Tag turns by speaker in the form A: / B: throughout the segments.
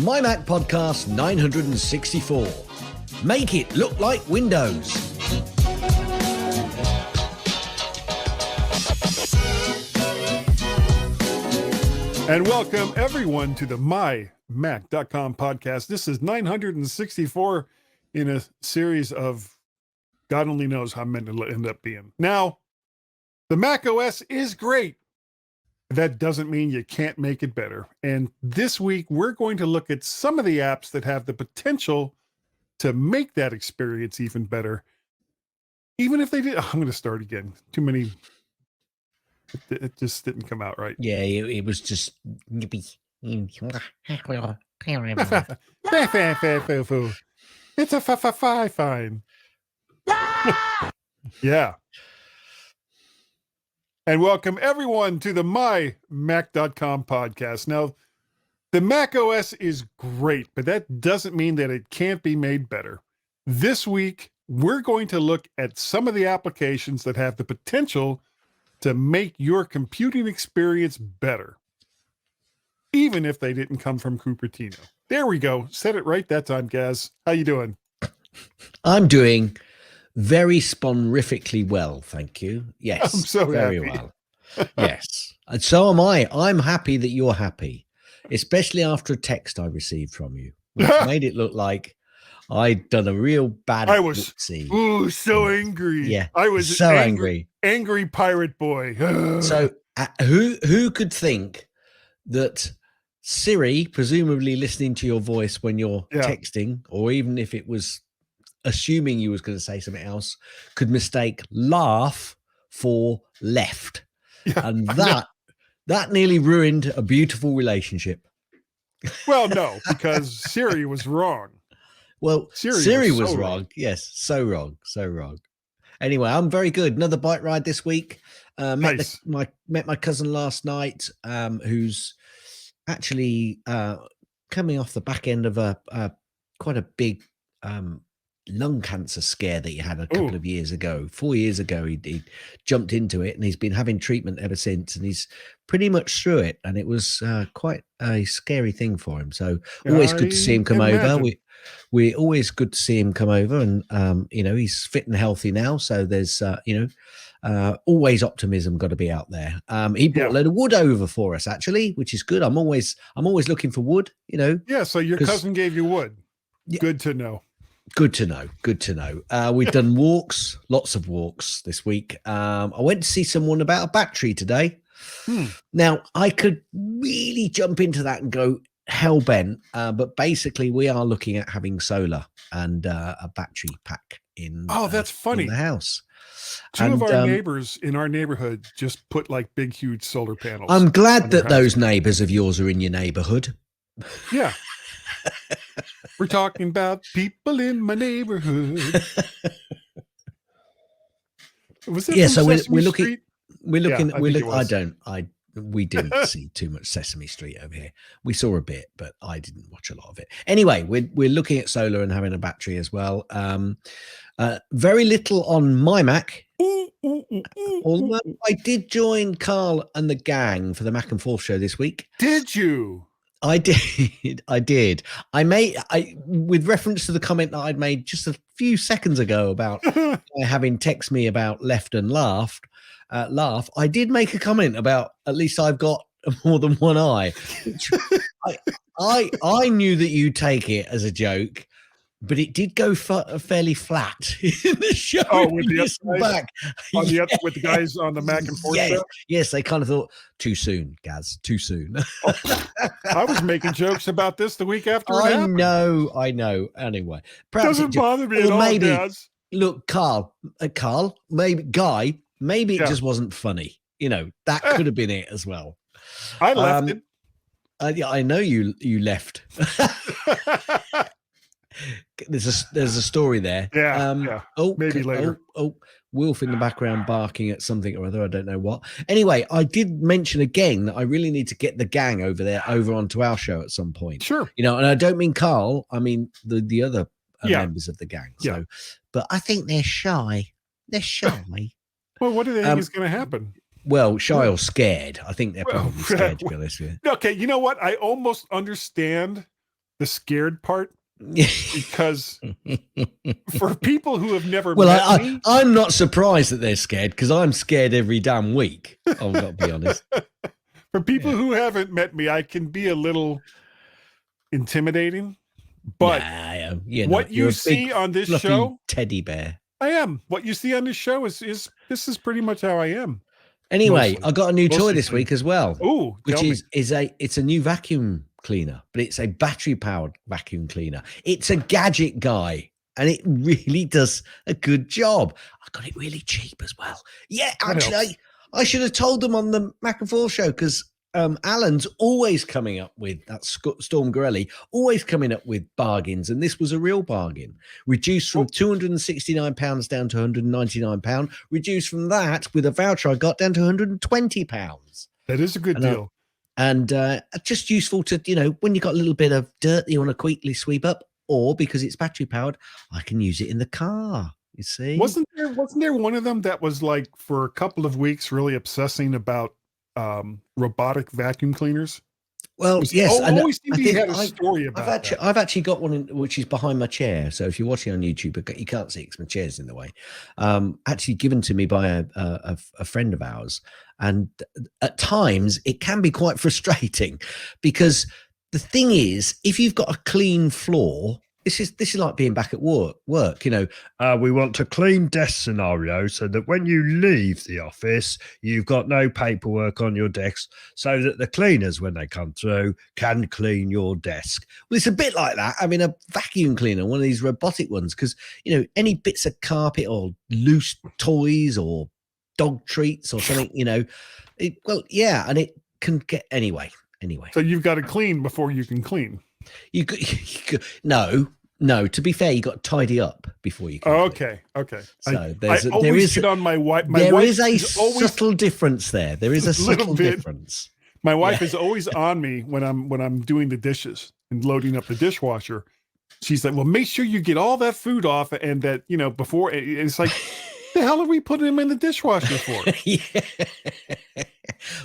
A: MyMac Podcast 964. Make it look like Windows.
B: And welcome everyone to the MyMac.com podcast. This is 964 in a series of God only knows how many it'll end up being. Now, the macOS is great. That doesn't mean you can't make it better. And this week, we're going to look at some of the apps that have the potential to make that experience even better. Even if they did, I'm going to start again. Too many. It just didn't come out right.
A: Yeah, it was just.
B: It's a fine. Yeah. And welcome everyone to the MyMac.com podcast. Now, the macOS is great, but that doesn't mean that it can't be made better. This week, we're going to look at some of the applications that have the potential to make your computing experience better, even if they didn't come from Cupertino. There we go. Said it right that time, Gaz. How you doing?
A: I'm doing very sponifically well, thank you. Yes,
B: I'm so
A: very
B: happy.
A: well. Yes, and so am I. I'm happy that you're happy, especially after a text I received from you, which made it look like I'd done a real bad.
B: I was
A: whoopsie.
B: So angry.
A: Yeah,
B: I was
A: so angry
B: pirate boy.
A: So who could think that Siri, presumably listening to your voice when you're texting, or even if it was assuming you was going to say something else, could mistake laugh for left. Yeah, and that nearly ruined a beautiful relationship.
B: Well, no, because Siri was wrong.
A: Well, Siri was so wrong. Yes, so wrong. Anyway, I'm very good. Another bike ride this week. Met my cousin last night, who's actually coming off the back end of a quite a big lung cancer scare that he had a couple of years ago. 4 years ago, he jumped into it, and he's been having treatment ever since, and he's pretty much through it. And it was quite a scary thing for him. So always good to see him come over. We're always good to see him come over, and he's fit and healthy now. So there's always optimism got to be out there. He brought a load of wood over for us, actually, which is good. I'm always looking for wood. Yeah.
B: So your cousin gave you wood. Yeah. Good to know.
A: Good to know. We've done walks, lots of walks this week. I went to see someone about a battery today. Now, I could really jump into that and go hell bent, but basically we are looking at having solar and a battery pack in.
B: That's funny.
A: In the house.
B: Two of our neighbors in our neighborhood just put like big, huge solar panels.
A: I'm glad that those neighbors of yours are in your neighborhood.
B: Yeah. We're talking about people in my neighborhood. Was it
A: so we're looking.
B: Street?
A: We didn't see too much Sesame Street over here. We saw a bit, but I didn't watch a lot of it. Anyway, we're looking at solar and having a battery as well. Very little on MyMac. Although I did join Carl and the gang for the Mac and Forth show this week.
B: Did you?
A: I did. With reference to the comment that I'd made just a few seconds ago about having text me about left and laugh. I did make a comment about at least I've got more than one eye. Which I knew that you take it as a joke, but it did go fairly flat in the show.
B: With the guys on the Mac and Forth show?
A: Yes, they kind of thought, too soon, Gaz, too soon.
B: I was making jokes about this the week after it happened.
A: I know. Anyway.
B: Doesn't bother me at all, Gaz.
A: Look, Carl, maybe Guy, maybe it just wasn't funny. That could have been it as well.
B: I left it.
A: I know you left. There's a story there.
B: Yeah. Maybe later.
A: Wolf in the background barking at something or other. I don't know what. Anyway, I did mention again that I really need to get the gang over onto our show at some point.
B: Sure.
A: And I don't mean Carl. I mean the other members of the gang. So, but I think they're shy.
B: Well, what do they think is going to happen?
A: Well, shy or scared. I think they're probably scared, to be honest with you.
B: Okay, you know what? I almost understand the scared part, because for people who have never
A: well,
B: met me,
A: I'm not surprised that they're scared, because I'm scared every damn week. I've got to be honest.
B: For people who haven't met me, I can be a little intimidating, but what you see on this show,
A: teddy bear.
B: I am. What you see on this show is this is pretty much how I am.
A: Anyway,
B: Mostly.
A: I got a new toy this week as well.
B: Oh,
A: which it's a new vacuum cleaner, but it's a battery powered vacuum cleaner. It's a gadget guy, and it really does a good job. I got it really cheap as well. Yeah, actually, I should have told them on the Mac and Fall show, because Alan's always coming up with that Storm Gorelli, always coming up with bargains, and this was a real bargain. Reduced from £269 down to £199. Reduced from that with a voucher I got down to £120.
B: That is a good deal.
A: And just useful to, when you got a little bit of dirt that you want to quickly sweep up, or because it's battery powered, I can use it in the car. You see,
B: wasn't there one of them that was like for a couple of weeks really obsessing about robotic vacuum cleaners?
A: Well, yes,
B: I always seem to had a story about that.
A: I've actually got one which is behind my chair. So if you're watching on YouTube, you can't see it because my chair's in the way. Actually given to me by a friend of ours, and at times it can be quite frustrating, because the thing is, if you've got a clean floor, this is like being back at work. We want a clean desk scenario so that when you leave the office, you've got no paperwork on your desk, so that the cleaners, when they come through, can clean your desk. Well, it's a bit like that. I mean, a vacuum cleaner, one of these robotic ones, because, any bits of carpet or loose toys or dog treats or something, and it can get anyway.
B: So you've got to clean before you can clean.
A: No. To be fair, you got to tidy up before you can.
B: Okay.
A: So
B: there is on my wife.
A: There is a subtle difference there. There is a subtle difference.
B: My wife is always on me when I'm doing the dishes and loading up the dishwasher. She's like, "Well, make sure you get all that food off, and that before." It's like, the hell are we putting them in the dishwasher for?
A: Yeah.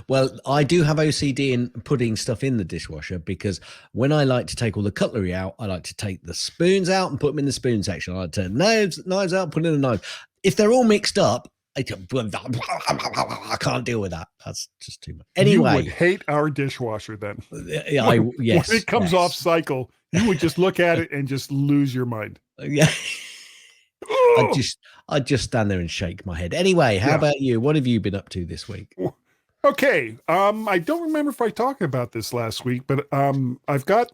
A: Well, I do have OCD in putting stuff in the dishwasher, because when I like to take all the cutlery out, I like to take the spoons out and put them in the spoon section. I like to take knives out, put in a knife. If they're all mixed up, I can't deal with that. That's just too much. Anyway,
B: you would hate our dishwasher then.
A: When
B: it comes off cycle, you would just look at it and just lose your mind.
A: Yeah. I just stand there and shake my head. Anyway, how about you? What have you been up to this week?
B: Okay. I don't remember if I talked about this last week, but I've got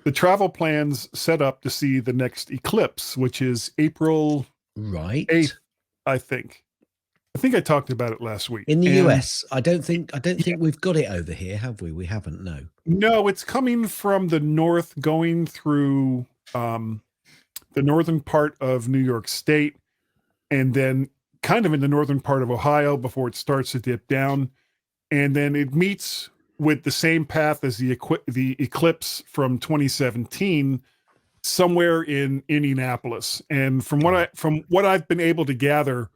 B: the travel plans set up to see the next eclipse, which is April 8th, I think. I think I talked about it last week.
A: In the US. I don't think we've got it over here, have we? We haven't, no.
B: No, it's coming from the north, going through the northern part of New York State, and then kind of in the northern part of Ohio before it starts to dip down. And then it meets with the same path as the eclipse from 2017, somewhere in Indianapolis. And from what I've been able to gather,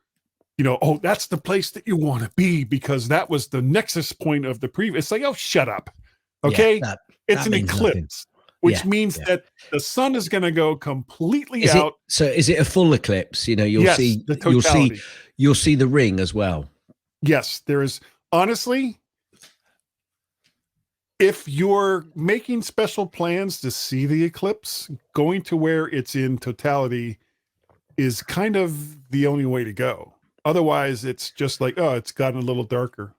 B: that's the place that you want to be, because that was the nexus point of the previous. It's like, oh, shut up. Okay. It's an eclipse, which means that the sun is going to go completely out.
A: So is it a full eclipse? You'll see the ring as well.
B: Yes, there is. Honestly, if you're making special plans to see the eclipse, going to where it's in totality is kind of the only way to go. Otherwise, it's just like, oh, it's gotten a little darker.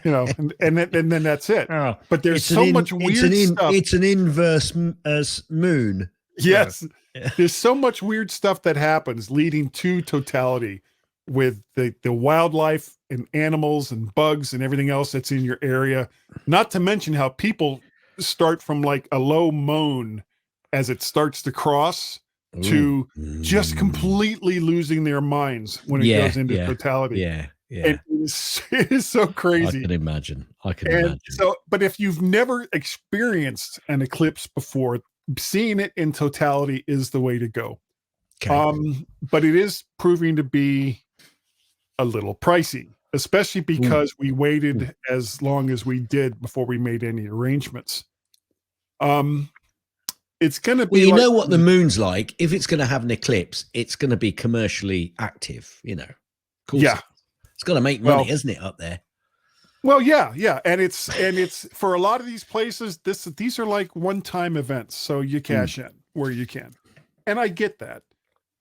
B: And then that's it. Oh, but there's so much weird stuff.
A: It's an inverse moon.
B: Yes. Yeah. There's so much weird stuff that happens leading to totality, with the wildlife and animals and bugs and everything else that's in your area. Not to mention how people start from like a low moan as it starts to cross to just completely losing their minds when it goes into totality.
A: Yeah.
B: It is so crazy.
A: I can imagine.
B: So, but if you've never experienced an eclipse before, seeing it in totality is the way to go. Okay. But it is proving to be a little pricey, especially because we waited as long as we did before we made any arrangements. It's going to be.
A: Well, you know what the moon's like. If it's going to have an eclipse, it's going to be commercially active. You know, of course.
B: Yeah,
A: it's got to make money, isn't it, up there?
B: Well, yeah, and it's for a lot of these places. These are like one-time events, so you cash in where you can, and I get that.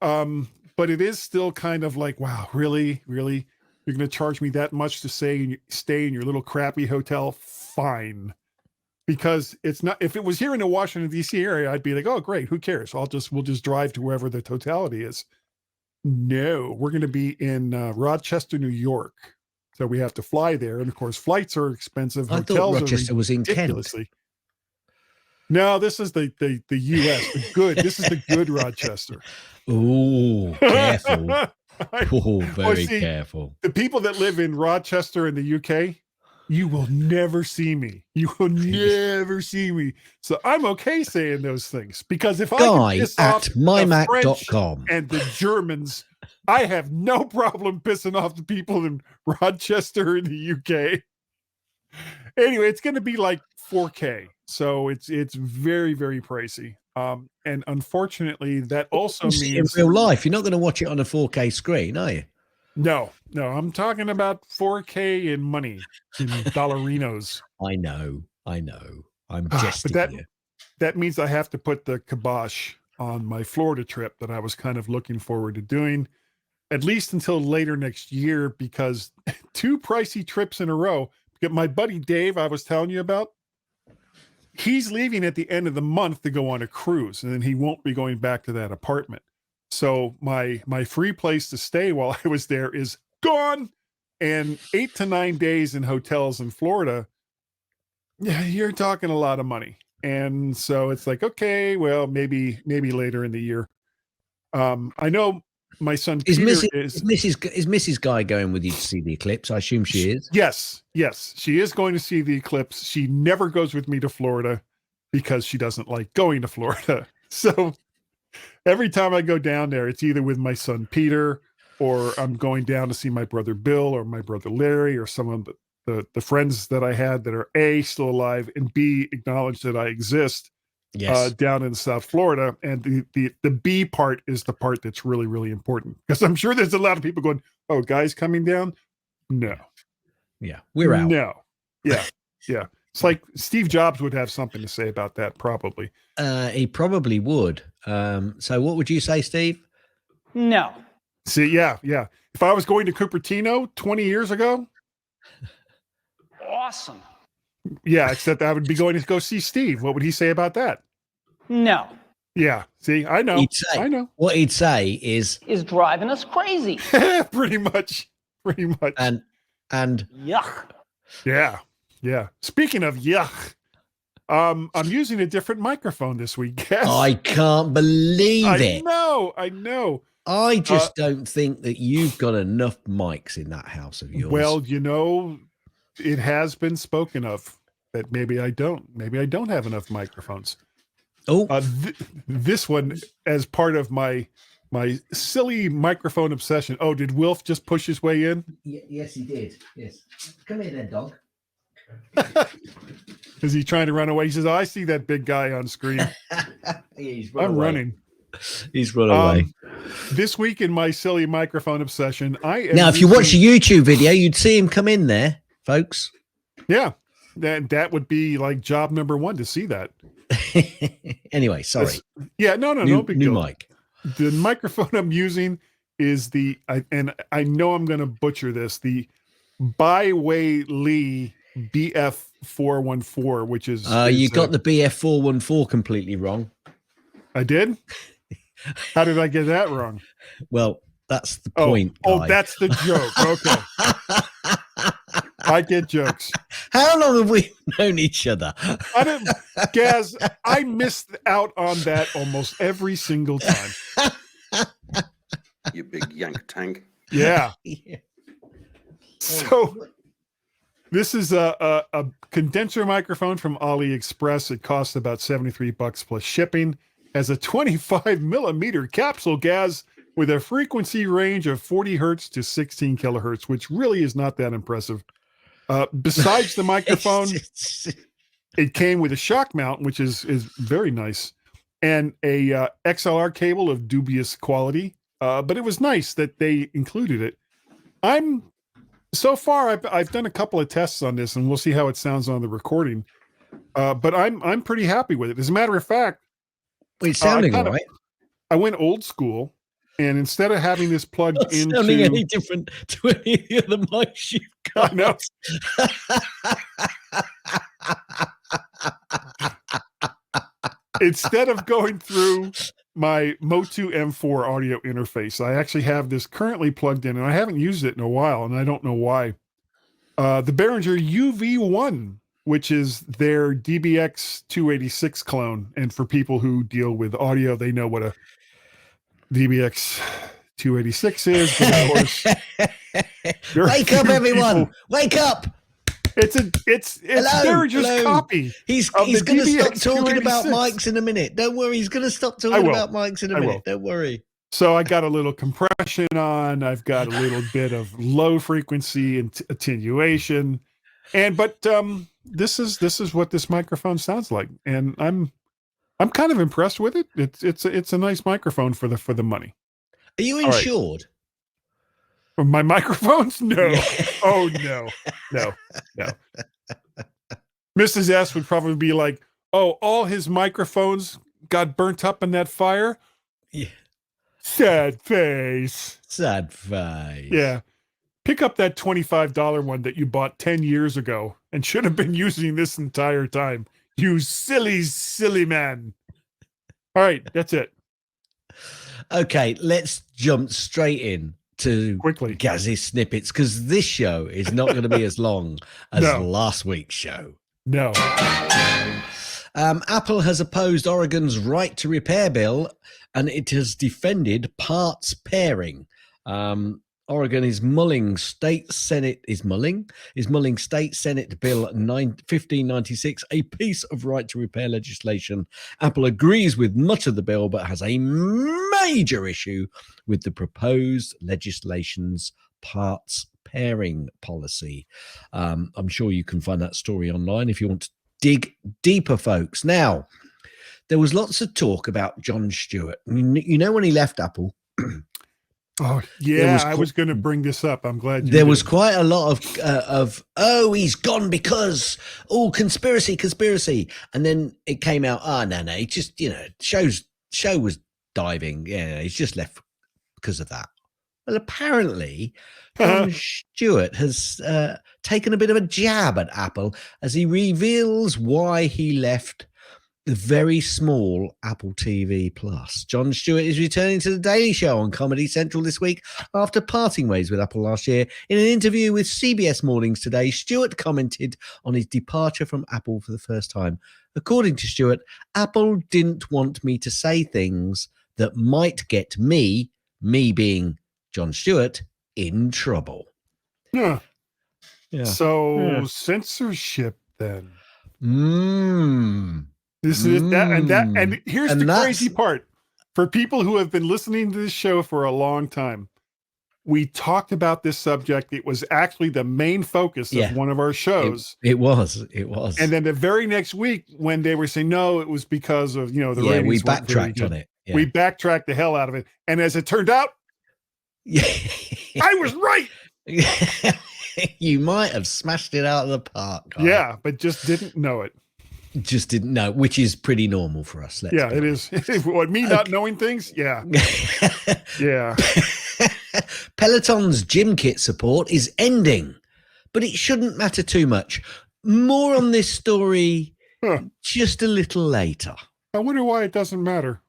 B: But it is still kind of like, wow, really, you're going to charge me that much to stay in your little crappy hotel? Fine. Because it's not, if it was here in the Washington D.C. area, I'd be like, oh great, who cares? We'll just drive to wherever the totality is. No, we're going to be in Rochester, New York, so we have to fly there, and of course, flights are expensive.
A: I thought Rochester was in Kent.
B: No, this is the U.S. The good. This is the good Rochester.
A: Oh, careful! Very careful.
B: The people that live in Rochester in the U.K. You will never see me. You will never see me. So I'm okay saying those things because if
A: I piss off MyMac.com
B: and the Germans, I have no problem pissing off the people in Rochester in the UK. Anyway, it's going to be like 4K, so it's very, very pricey. And unfortunately, that also means
A: in real life, you're not going to watch it on a 4K screen, are you?
B: No, I'm talking about 4K in money, in dollarinos.
A: I know. I'm jesting.
B: But that means I have to put the kibosh on my Florida trip that I was kind of looking forward to doing, at least until later next year, because 2 pricey trips in a row. My buddy Dave, I was telling you about, he's leaving at the end of the month to go on a cruise, and then he won't be going back to that apartment. So my free place to stay while I was there is gone, and 8 to 9 days in hotels in Florida. Yeah, you're talking a lot of money, and so it's like, okay, well, maybe later in the year. I know my son Peter is
A: Mrs. Guy going with you to see the eclipse? I assume she is.
B: Yes, she is going to see the eclipse. She never goes with me to Florida because she doesn't like going to Florida. So every time I go down there, it's either with my son Peter, or I'm going down to see my brother Bill or my brother Larry or some of the friends that I had that are A, still alive, and B, acknowledge that I exist. Yes. Down in South Florida. And the B part is the part that's really, really important, because I'm sure there's a lot of people going, oh, guys coming down? No.
A: Yeah, we're out.
B: No. Yeah. It's like Steve Jobs would have something to say about that, probably.
A: He probably would. So what would you say, Steve?
C: No.
B: See, yeah. If I was going to Cupertino 20 years ago.
C: Awesome.
B: Yeah, except I would be going to go see Steve. What would he say about that?
C: No.
B: Yeah. See, I know. I know.
A: What he'd say is
C: driving us crazy.
B: Pretty much.
A: And
C: yuck.
B: Yeah. Speaking of yuck, I'm using a different microphone this week. Yes.
A: I can't believe it.
B: I know.
A: I just don't think that you've got enough mics in that house of yours.
B: Well, it has been spoken of that maybe I don't have enough microphones.
A: Oh,
B: this one, as part of my silly microphone obsession. Oh, did Wilf just push his way in?
A: Yes, he did. Yes. Come here then, dog.
B: Is he trying to run away? He says, I see that big guy on screen. I'm running.
A: He's run away.
B: This week in my silly microphone obsession,
A: if you watch the YouTube video, you'd see him come in there, folks.
B: Yeah, that would be like job number 1 to see that.
A: Anyway, sorry.
B: No big deal.
A: New mic.
B: The microphone I'm using is and I know I'm going to butcher this, the Byway Lee BF414, which is
A: you got the BF414 completely wrong.
B: I did? How did I get that wrong?
A: Well, that's the point.
B: Oh, that's the joke. Okay. I get jokes.
A: How long have we known each other?
B: Gaz, I missed out on that almost every single time.
D: You big yank tank.
B: Yeah. So this is a condenser microphone from AliExpress. It costs about $73 plus shipping. Has a 25 millimeter capsule, Gaz. with a frequency range of 40 hertz to 16 kilohertz, which really is not that impressive. Besides the microphone, it came with a shock mount, which is very nice, and a XLR cable of dubious quality. But it was nice that they included it. So far, I've done a couple of tests on this, and we'll see how it sounds on the recording. But I'm pretty happy with it. As a matter of fact,
A: it's sounding all right. I
B: went old school, and instead of having this plugged into
A: sounding any different to any of the other mics you've got.
B: I know. Instead of going through my Motu M4 audio interface, I actually have this currently plugged in, and I haven't used it in a while, and I don't know why. The Behringer UV1, which is their DBX 286 clone, and for people who deal with audio, they know what a DBX 286 is. But of course,
A: wake up, everyone! Wake up!
B: It's Behringer's copy.
A: He's going to stop talking about mics in a minute. Don't worry. He's going to stop talking about mics in a minute. Don't worry.
B: So I got a little compression on. I've got a little bit of low frequency and attenuation, but this is what this microphone sounds like, and I'm kind of impressed with it. It's a nice microphone for the money.
A: Are you insured?
B: My microphones? No. Oh, no. Mrs. S would probably be like, oh, all his microphones got burnt up in that fire?
A: Yeah.
B: Sad face.
A: Yeah.
B: Pick up that $25 one that you bought 10 years ago and should have been using this entire time. You silly, silly man. All right, that's it.
A: Okay, let's jump straight in to
B: quickly
A: Gazzy snippets, because this show is not going to be as long as last week's show.
B: No.
A: Apple has opposed Oregon's right to repair bill, and it has defended parts pairing. Oregon is mulling State Senate Bill 1596, a piece of right to repair legislation. Apple agrees with much of the bill, but has a major issue with the proposed legislation's parts pairing policy. I'm sure you can find that story online if you want to dig deeper, folks. Now, there was lots of talk about Jon Stewart. You know, when he left Apple.
B: Oh yeah, I was going to bring this up. I'm glad
A: there was quite a lot of he's gone because conspiracy, and then it came out. No, he just show was diving. Yeah, he's just left because of that. Well, apparently, Jon Stewart has taken a bit of a jab at Apple as he reveals why he left the very small Apple TV Plus. Jon Stewart is returning to The Daily Show on Comedy Central this week after parting ways with Apple last year. In an interview with CBS Mornings Today, Stewart commented on his departure from Apple for the first time. According to Stewart, Apple didn't want me to say things that might get me being Jon Stewart, in trouble.
B: Yeah. Censorship then. This is that, and here's the crazy part. For people who have been listening to this show for a long time, we talked about this subject. It was actually the main focus of one of our shows.
A: It was.
B: And then the very next week, when they were saying, no, it was because of, the ratings.
A: We backtracked on it. Yeah.
B: We backtracked the hell out of it. And as it turned out, I was right.
A: You might have smashed it out of the park. Carl.
B: Yeah, but just didn't know it.
A: Just didn't know, which is pretty normal for us.
B: It is. What, me not knowing things? Yeah. Yeah.
A: Peloton's gym kit support is ending, but it shouldn't matter too much. More on this story just a little later.
B: I wonder why it doesn't matter.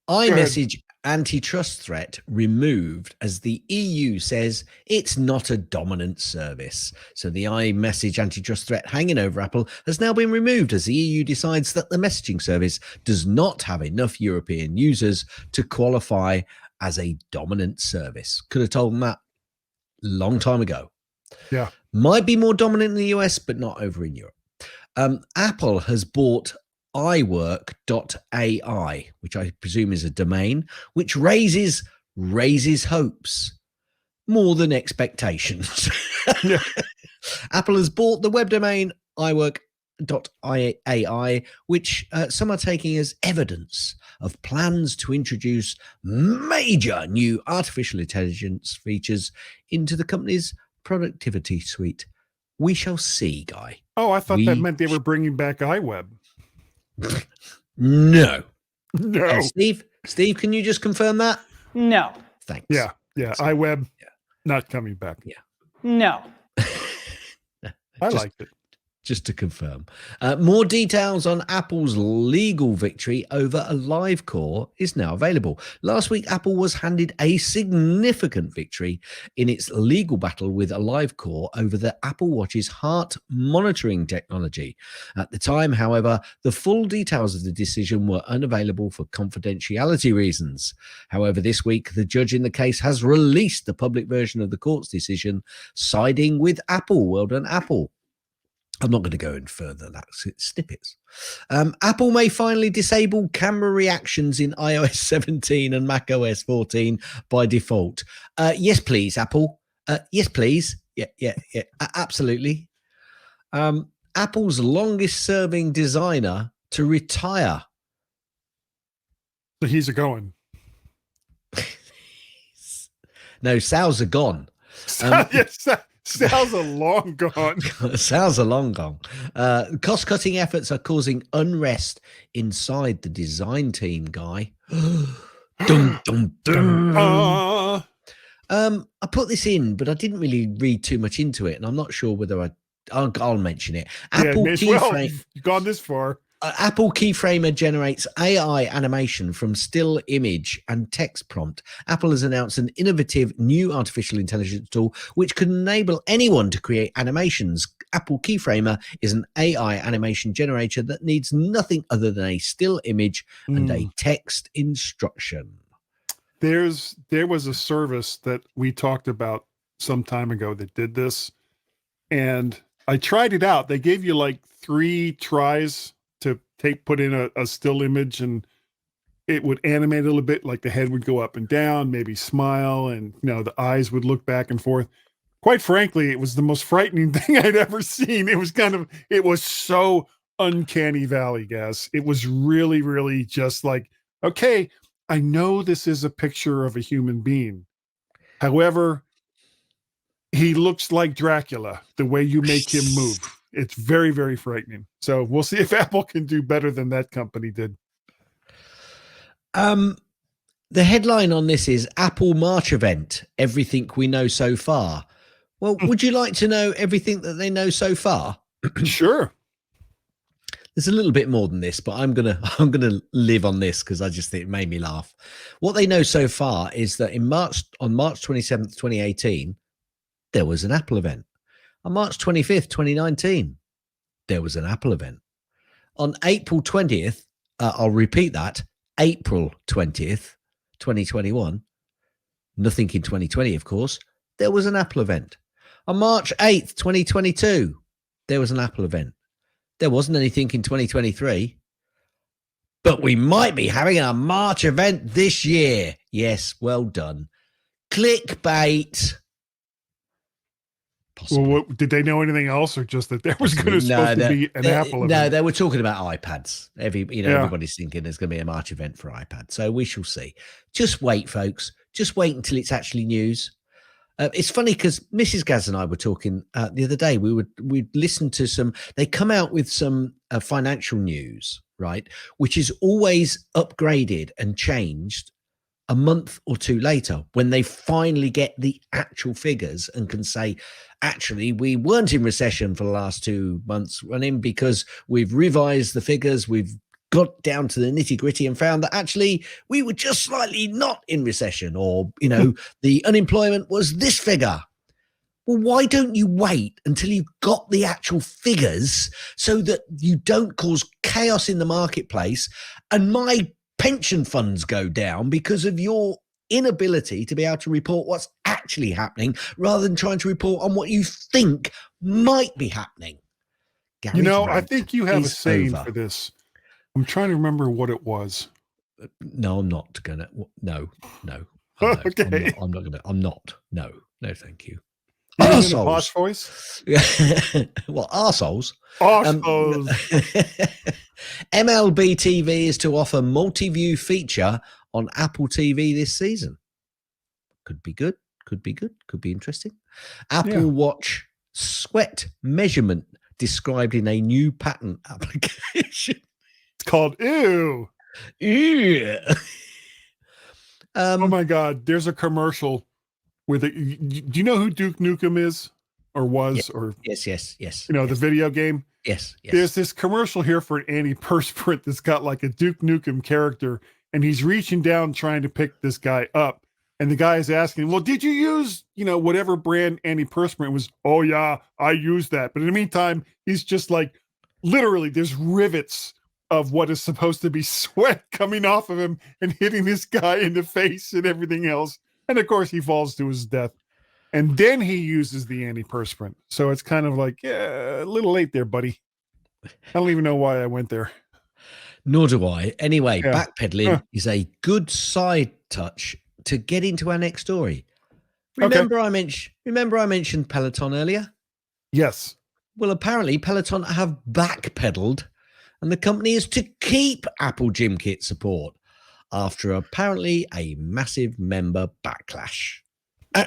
A: iMessage antitrust threat removed as the EU says it's not a dominant service. So the iMessage antitrust threat hanging over Apple has now been removed as the EU decides that the messaging service does not have enough European users to qualify as a dominant service. Could have told them that a long time ago.
B: Yeah.
A: Might be more dominant in the US, but not over in Europe. Apple has bought iWork.ai, which I presume is a domain, which raises hopes more than expectations.
B: Yeah.
A: Apple has bought the web domain iWork.ai, which some are taking as evidence of plans to introduce major new artificial intelligence features into the company's productivity suite. We shall see, Guy.
B: Oh, I thought that meant they were bringing back iWeb.
A: No.
B: No.
A: Steve, can you just confirm that?
C: No.
A: Thanks.
B: Yeah. iWeb, not coming back.
A: Yeah.
C: No.
B: I liked it.
A: Just to confirm. More details on Apple's legal victory over a live core is now available. Last week, Apple was handed a significant victory in its legal battle with a live core over the Apple Watch's heart monitoring technology. At the time, however, the full details of the decision were unavailable for confidentiality reasons. However, this week, the judge in the case has released the public version of the court's decision, siding with Apple. Well done, Apple. I'm not going to go in further. That's snippets. Apple may finally disable camera reactions in iOS 17 and macOS 14 by default. Yes, please, Apple. Yes, please. Yeah, absolutely. Apple's longest-serving designer to retire.
B: So he's a going.
A: No, Sal's are gone.
B: Yes, Sal's are long gone.
A: Sal's are long gone. Cost-cutting efforts are causing unrest inside the design team, Guy. Dum, dum, dum. I put this in, but I didn't really read too much into it, and I'm not sure whether I'll mention it. Apple
B: you've gone this far.
A: Apple Keyframer generates AI animation from still image and text prompt. Apple has announced an innovative new artificial intelligence tool which can enable anyone to create animations. Apple Keyframer is an AI animation generator that needs nothing other than a still image and a text instruction.
B: There was a service that we talked about some time ago that did this, and I tried it out. They gave you like 3 tries to put in a still image, and it would animate a little bit, like the head would go up and down, maybe smile, and the eyes would look back and forth. Quite frankly, it was the most frightening thing I'd ever seen. It was so uncanny valley, guys. It was really, really just like, okay, I know this is a picture of a human being. However, he looks like Dracula, the way you make him move. It's very, very frightening. So we'll see if Apple can do better than that company did.
A: The headline on this is Apple March event, everything we know so far. Well, would you like to know everything that they know so far?
B: Sure.
A: There's a little bit more than this, but I'm gonna live on this because I just think it made me laugh. What they know so far is that on March 27th, 2018, there was an Apple event. On March 25th, 2019, there was an Apple event. On April 20th, I'll repeat that, April 20th, 2021, nothing in 2020, of course, there was an Apple event. On March 8th, 2022, there was an Apple event. There wasn't anything in 2023, but we might be having a March event this year. Yes, well done. Clickbait.
B: Well, did they know anything else, or just that there was supposed to be an Apple event?
A: No, they were talking about iPads. Everybody's thinking there's going to be a March event for iPad. So we shall see. Just wait, folks. Just wait until it's actually news. It's funny because Mrs. Gaz and I were talking the other day. We'd listened to some. They come out with some financial news, right, which is always upgraded and changed a month or two later when they finally get the actual figures and can say, actually, we weren't in recession for the last 2 months running because we've revised the figures. We've got down to the nitty gritty and found that actually we were just slightly not in recession, or, the unemployment was this figure. Well, why don't you wait until you've got the actual figures so that you don't cause chaos in the marketplace and my pension funds go down because of your inability to be able to report what's actually happening rather than trying to report on what you think might be happening?
B: I think you have a saying for this. I'm trying to remember what it was.
A: No, I'm not gonna. No.
B: Okay.
A: I'm not gonna. I'm not. No, thank you.
B: Even in a posh voice?
A: Well, arseholes.
B: Arseholes.
A: MLB TV is to offer multi-view feature on Apple TV this season. Could be good. Could be good. Could be interesting. Apple Watch sweat measurement described in a new patent application.
B: It's called Ew.
A: Ew.
B: Oh my God. There's a commercial with it. Do you know who Duke Nukem is or was? Or
A: Yes.
B: You know, the video game?
A: Yes.
B: There's this commercial here for an antiperspirant that's got like a Duke Nukem character, and he's reaching down trying to pick this guy up. And the guy is asking, well, did you use, whatever brand antiperspirant was? Oh, yeah, I used that. But in the meantime, he's just like, literally, there's rivets of what is supposed to be sweat coming off of him and hitting this guy in the face and everything else. And of course, he falls to his death. And then he uses the antiperspirant. So it's kind of like, yeah, a little late there, buddy. I don't even know why I went there.
A: Nor do I. Anyway, backpedaling is a good side touch to get into our next story. Remember I mentioned Peloton earlier?
B: Yes.
A: Well, apparently Peloton have backpedaled, and the company is to keep Apple Gym Kit support after apparently a massive member backlash.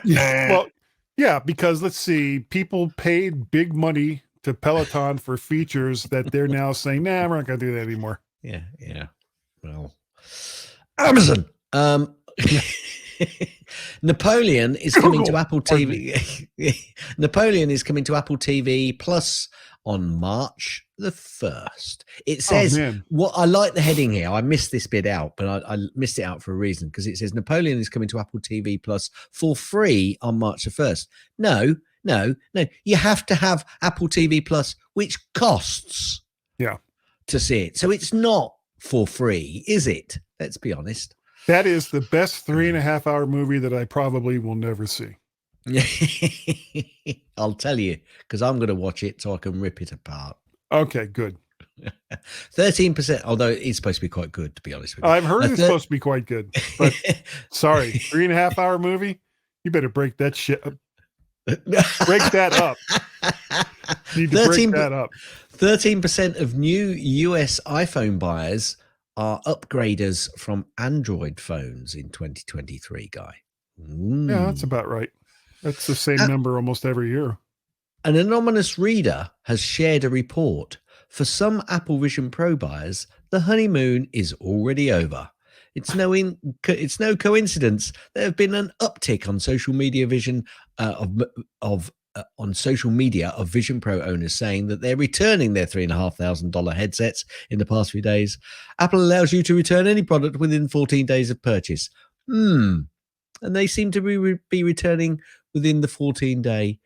B: Well, yeah, because let's see, people paid big money to Peloton for features that they're now saying, nah, we're not going to do that anymore.
A: Yeah. Well, Amazon. Napoleon is coming to Apple TV. Napoleon is coming to Apple TV Plus on March the 1st. It says, what I like the heading here. I missed this bit out, but I missed it out for a reason, because it says Napoleon is coming to Apple TV Plus for free on March the 1st. No. You have to have Apple TV Plus, which costs to see it. So it's not for free, is it? Let's be honest.
B: That is the best 3.5 hour movie that I probably will never see.
A: I'll tell you, because I'm going to watch it so I can rip it apart.
B: Okay, good.
A: 13%, although it's supposed to be quite good, to be honest with you.
B: I've heard it's supposed to be quite good, but sorry, 3.5 hour movie? You better break that shit up. Break that up. You need to break that up. 13%
A: of new US iPhone buyers are upgraders from Android phones in 2023, Guy.
B: Yeah, that's about right. That's the same number almost every year.
A: An anonymous reader has shared a report. For some Apple Vision Pro buyers, the honeymoon is already over. It's no coincidence there have been an uptick on social media of Vision Pro owners saying that they're returning their $3,500 headsets in the past few days. Apple allows you to return any product within 14 days of purchase. And they seem to be returning within the 14-day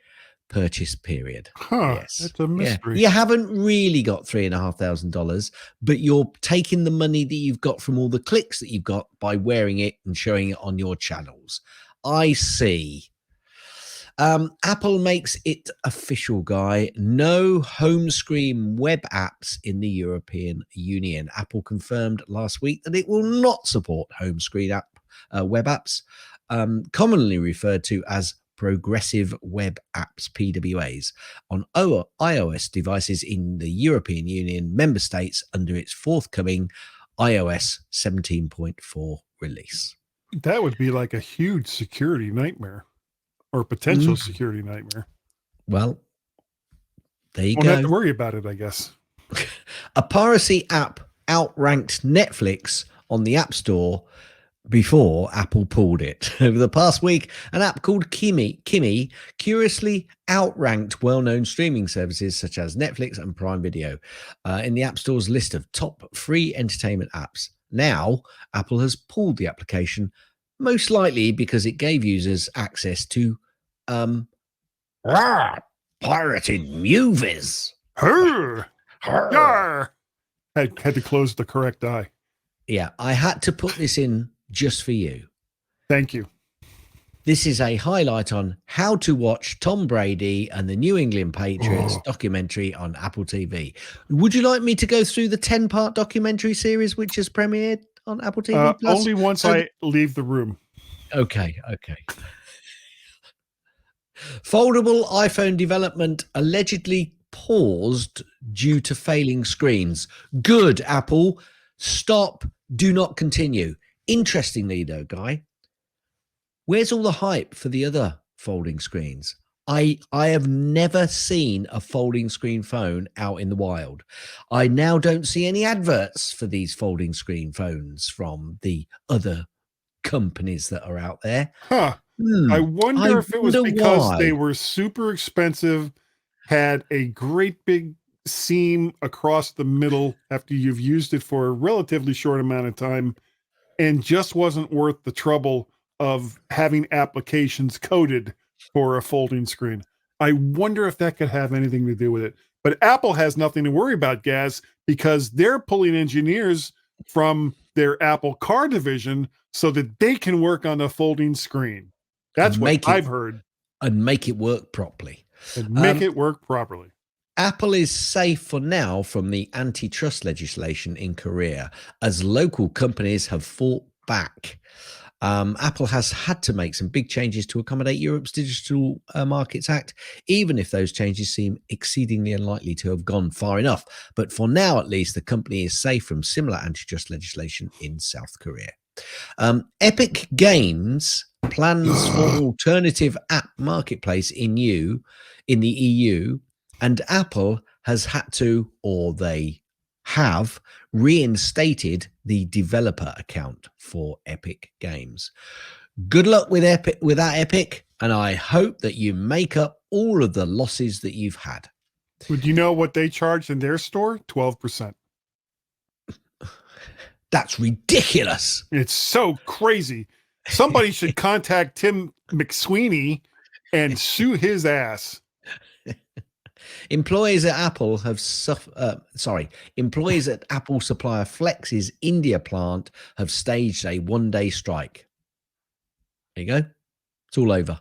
A: purchase period.
B: Yes. That's a mystery.
A: You haven't really got $3,500, but you're taking the money that you've got from all the clicks that you've got by wearing it and showing it on your channels. I see. Apple makes it official, Guy. No home screen web apps in the European Union. Apple confirmed last week that it will not support home screen web apps, commonly referred to as progressive web apps, PWAs, on iOS devices in the European Union member states under its forthcoming iOS 17.4 release.
B: That would be like a huge security nightmare. Or potential security nightmare.
A: Well, there you go.
B: Don't have to worry about it, I guess.
A: A piracy app outranked Netflix on the App Store before Apple pulled it. Over the past week, an app called Kimi curiously outranked well-known streaming services such as Netflix and Prime Video in the App Store's list of top free entertainment apps. Now, Apple has pulled the application, most likely because it gave users access to pirated movies.
B: Had to close the correct eye.
A: Yeah, I had to put this in just for you.
B: Thank you.
A: This is a highlight on how to watch Tom Brady and the New England Patriots documentary on Apple TV. Would you like me to go through the 10-part documentary series which has premiered on Apple TV Plus?
B: Only once I leave the room.
A: Okay. Foldable iPhone development allegedly paused due to failing screens. Good, Apple. Stop. Do not continue. Interestingly, though, Guy, where's all the hype for the other folding screens? I have never seen a folding screen phone out in the wild. I now don't see any adverts for these folding screen phones from the other companies that are out there.
B: Huh. I wonder if it was because they were super expensive, had a great big seam across the middle after you've used it for a relatively short amount of time, and just wasn't worth the trouble of having applications coded for a folding screen. I wonder if that could have anything to do with it. But Apple has nothing to worry about, Gaz, because they're pulling engineers from their Apple Car division so that they can work on a folding screen. That's what I've heard.
A: And make it work properly. Apple is safe for now from the antitrust legislation in Korea, as local companies have fought back. Apple has had to make some big changes to accommodate Europe's Digital Markets Act, even if those changes seem exceedingly unlikely to have gone far enough. But for now, at least, the company is safe from similar antitrust legislation in South Korea. Epic Games plans for alternative app marketplace in the EU, and Apple has had to, or they have reinstated the developer account for Epic Games. Good luck with that, Epic, and I hope that you make up all of the losses that you've had.
B: Would you know what they charge in their store? 12%.
A: That's ridiculous.
B: It's so crazy. Somebody should contact Tim McSweeney and sue his ass.
A: Employees at Apple employees at Apple supplier Flex's India plant have staged a one-day strike. There you go. It's all over.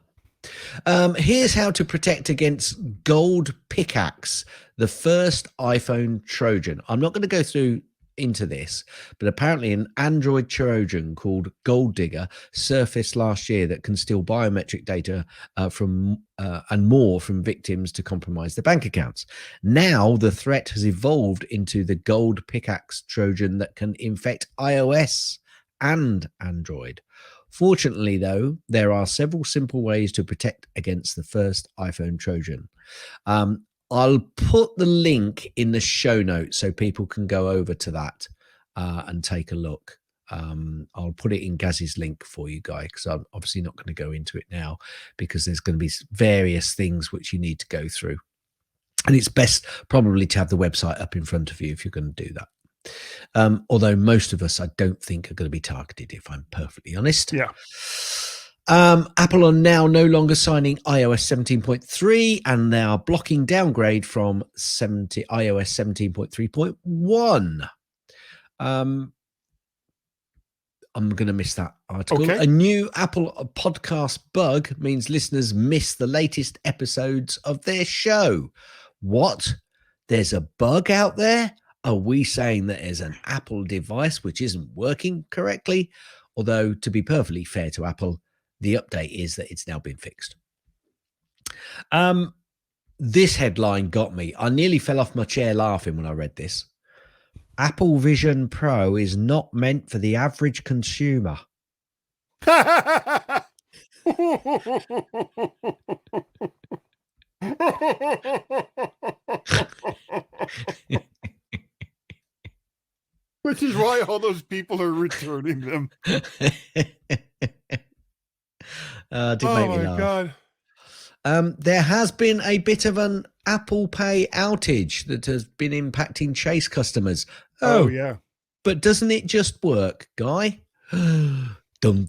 A: Here's how to protect against Gold Pickaxe, the first iPhone Trojan. I'm not going to go through into this, but apparently an Android Trojan called Gold Digger surfaced last year that can steal biometric data and more from victims to compromise their bank accounts. Now the threat has evolved into the Gold Pickaxe Trojan that can infect iOS and Android. Fortunately, though, there are several simple ways to protect against the first iPhone Trojan. I'll put the link in the show notes so people can go over to that and take a look. I'll put it in Gaz's link for you, Guy, because I'm obviously not going to go into it now because there's going to be various things which you need to go through. And it's best probably to have the website up in front of you if you're going to do that. Although most of us, I don't think, are going to be targeted, if I'm perfectly honest.
B: Yeah.
A: Apple are now no longer signing iOS 17.3, and they are blocking downgrade from iOS 17.3.1. I'm going to miss that article.
B: Okay.
A: A new Apple podcast bug means listeners miss the latest episodes of their show. What? There's a bug out there? Are we saying that there's an Apple device which isn't working correctly? Although, to be perfectly fair to Apple, the update is that it's now been fixed. This headline got me. I nearly fell off my chair laughing when I read this. Apple Vision Pro is not meant for the average consumer.
B: Which is why all those people are returning them.
A: Did make me laugh. God. There has been a bit of an Apple Pay outage that has been impacting Chase customers.
B: Oh yeah.
A: But doesn't it just work, Guy? Dum,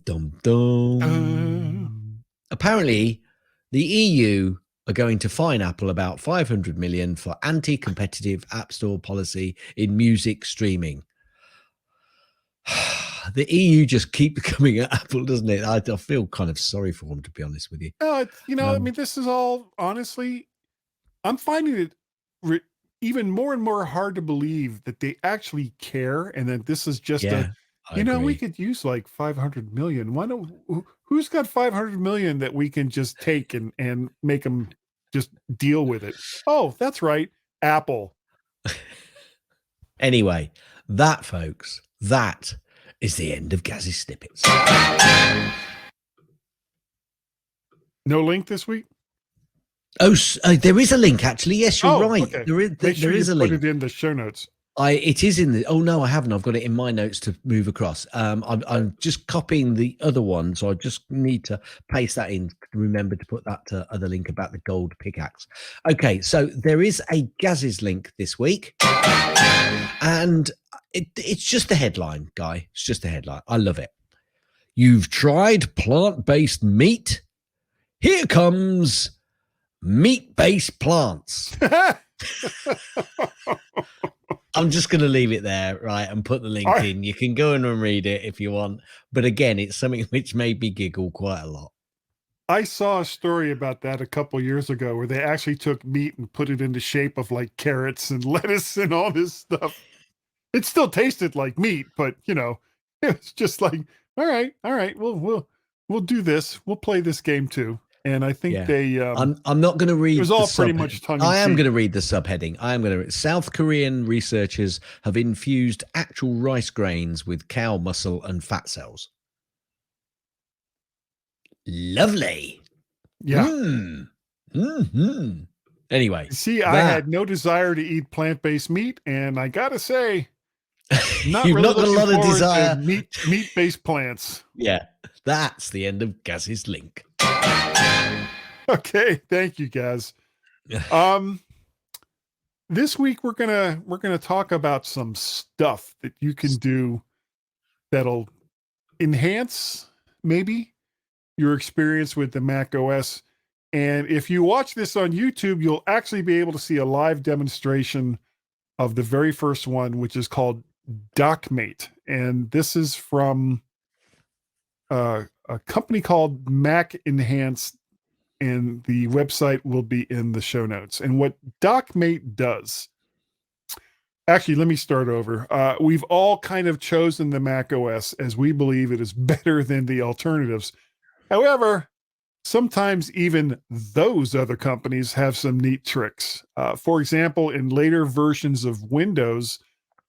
A: dum, dum. Apparently, the EU are going to fine Apple about $500 million for anti-competitive App Store policy in music streaming. The EU just keep coming at Apple, doesn't it? I feel kind of sorry for them, to be honest with you.
B: I mean, this is all, honestly, I'm finding it even more and more hard to believe that they actually care, and that this is just we could use like 500 million. Who's got 500 million that we can just take and make them just deal with it? Oh, that's right, Apple.
A: Anyway, folks, that is the end of Gaz's snippets.
B: No link this week?
A: Oh, there is a link, actually. Yes, you're right.
B: Okay.
A: There is a link.
B: Put it in the show notes.
A: It is in the. Oh no, I haven't. I've got it in my notes to move across. I'm just copying the other one, so I just need to paste that in. Remember to put that other link about the gold pickaxe. Okay, so there is a Gaz's link this week, and it's just a headline, guy. It's just a headline. I love it. You've tried plant-based meat? Here comes meat-based plants. I'm just going to leave it there, right, and put the link in. You can go and read it if you want. But again, it's something which made me giggle quite a lot.
B: I saw a story about that a couple years ago where they actually took meat and put it in the shape of like carrots and lettuce and all this stuff. It still tasted like meat, but it's just like, all right, we'll do this. We'll play this game too. And I think they.
A: I'm not going to read.
B: It was all pretty much tongue in cheek.
A: I am going to read the subheading. South Korean researchers have infused actual rice grains with cow muscle and fat cells. Lovely.
B: Yeah.
A: Mm-hmm. Anyway,
B: see, I had no desire to eat plant-based meat, and I gotta say,
A: you've not got a lot of desire.
B: Meat-based plants.
A: Yeah, that's the end of Gaz's link.
B: Okay, thank you, Gaz. This week we're gonna talk about some stuff that you can do that'll enhance maybe your experience with the macOS. And if you watch this on YouTube, you'll actually be able to see a live demonstration of the very first one, which is called DocMate. And this is from a company called Mac Enhance, and the website will be in the show notes. And what DocMate does, actually, let me start over. We've all kind of chosen the macOS as we believe it is better than the alternatives. However, sometimes even those other companies have some neat tricks. For example, in later versions of Windows,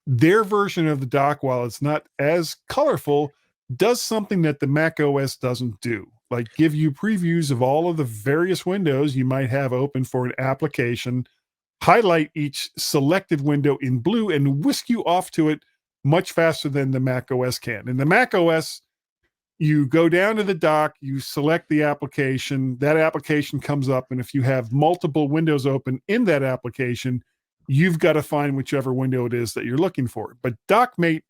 B: their version of the dock, while it's not as colorful, does something that the macOS doesn't do, like give you previews of all of the various windows you might have open for an application, highlight each selected window in blue, and whisk you off to it much faster than the macOS can. In the macOS, you go down to the dock, you select the application, that application comes up, and if you have multiple windows open in that application, you've got to find whichever window it is that you're looking for. But DocMate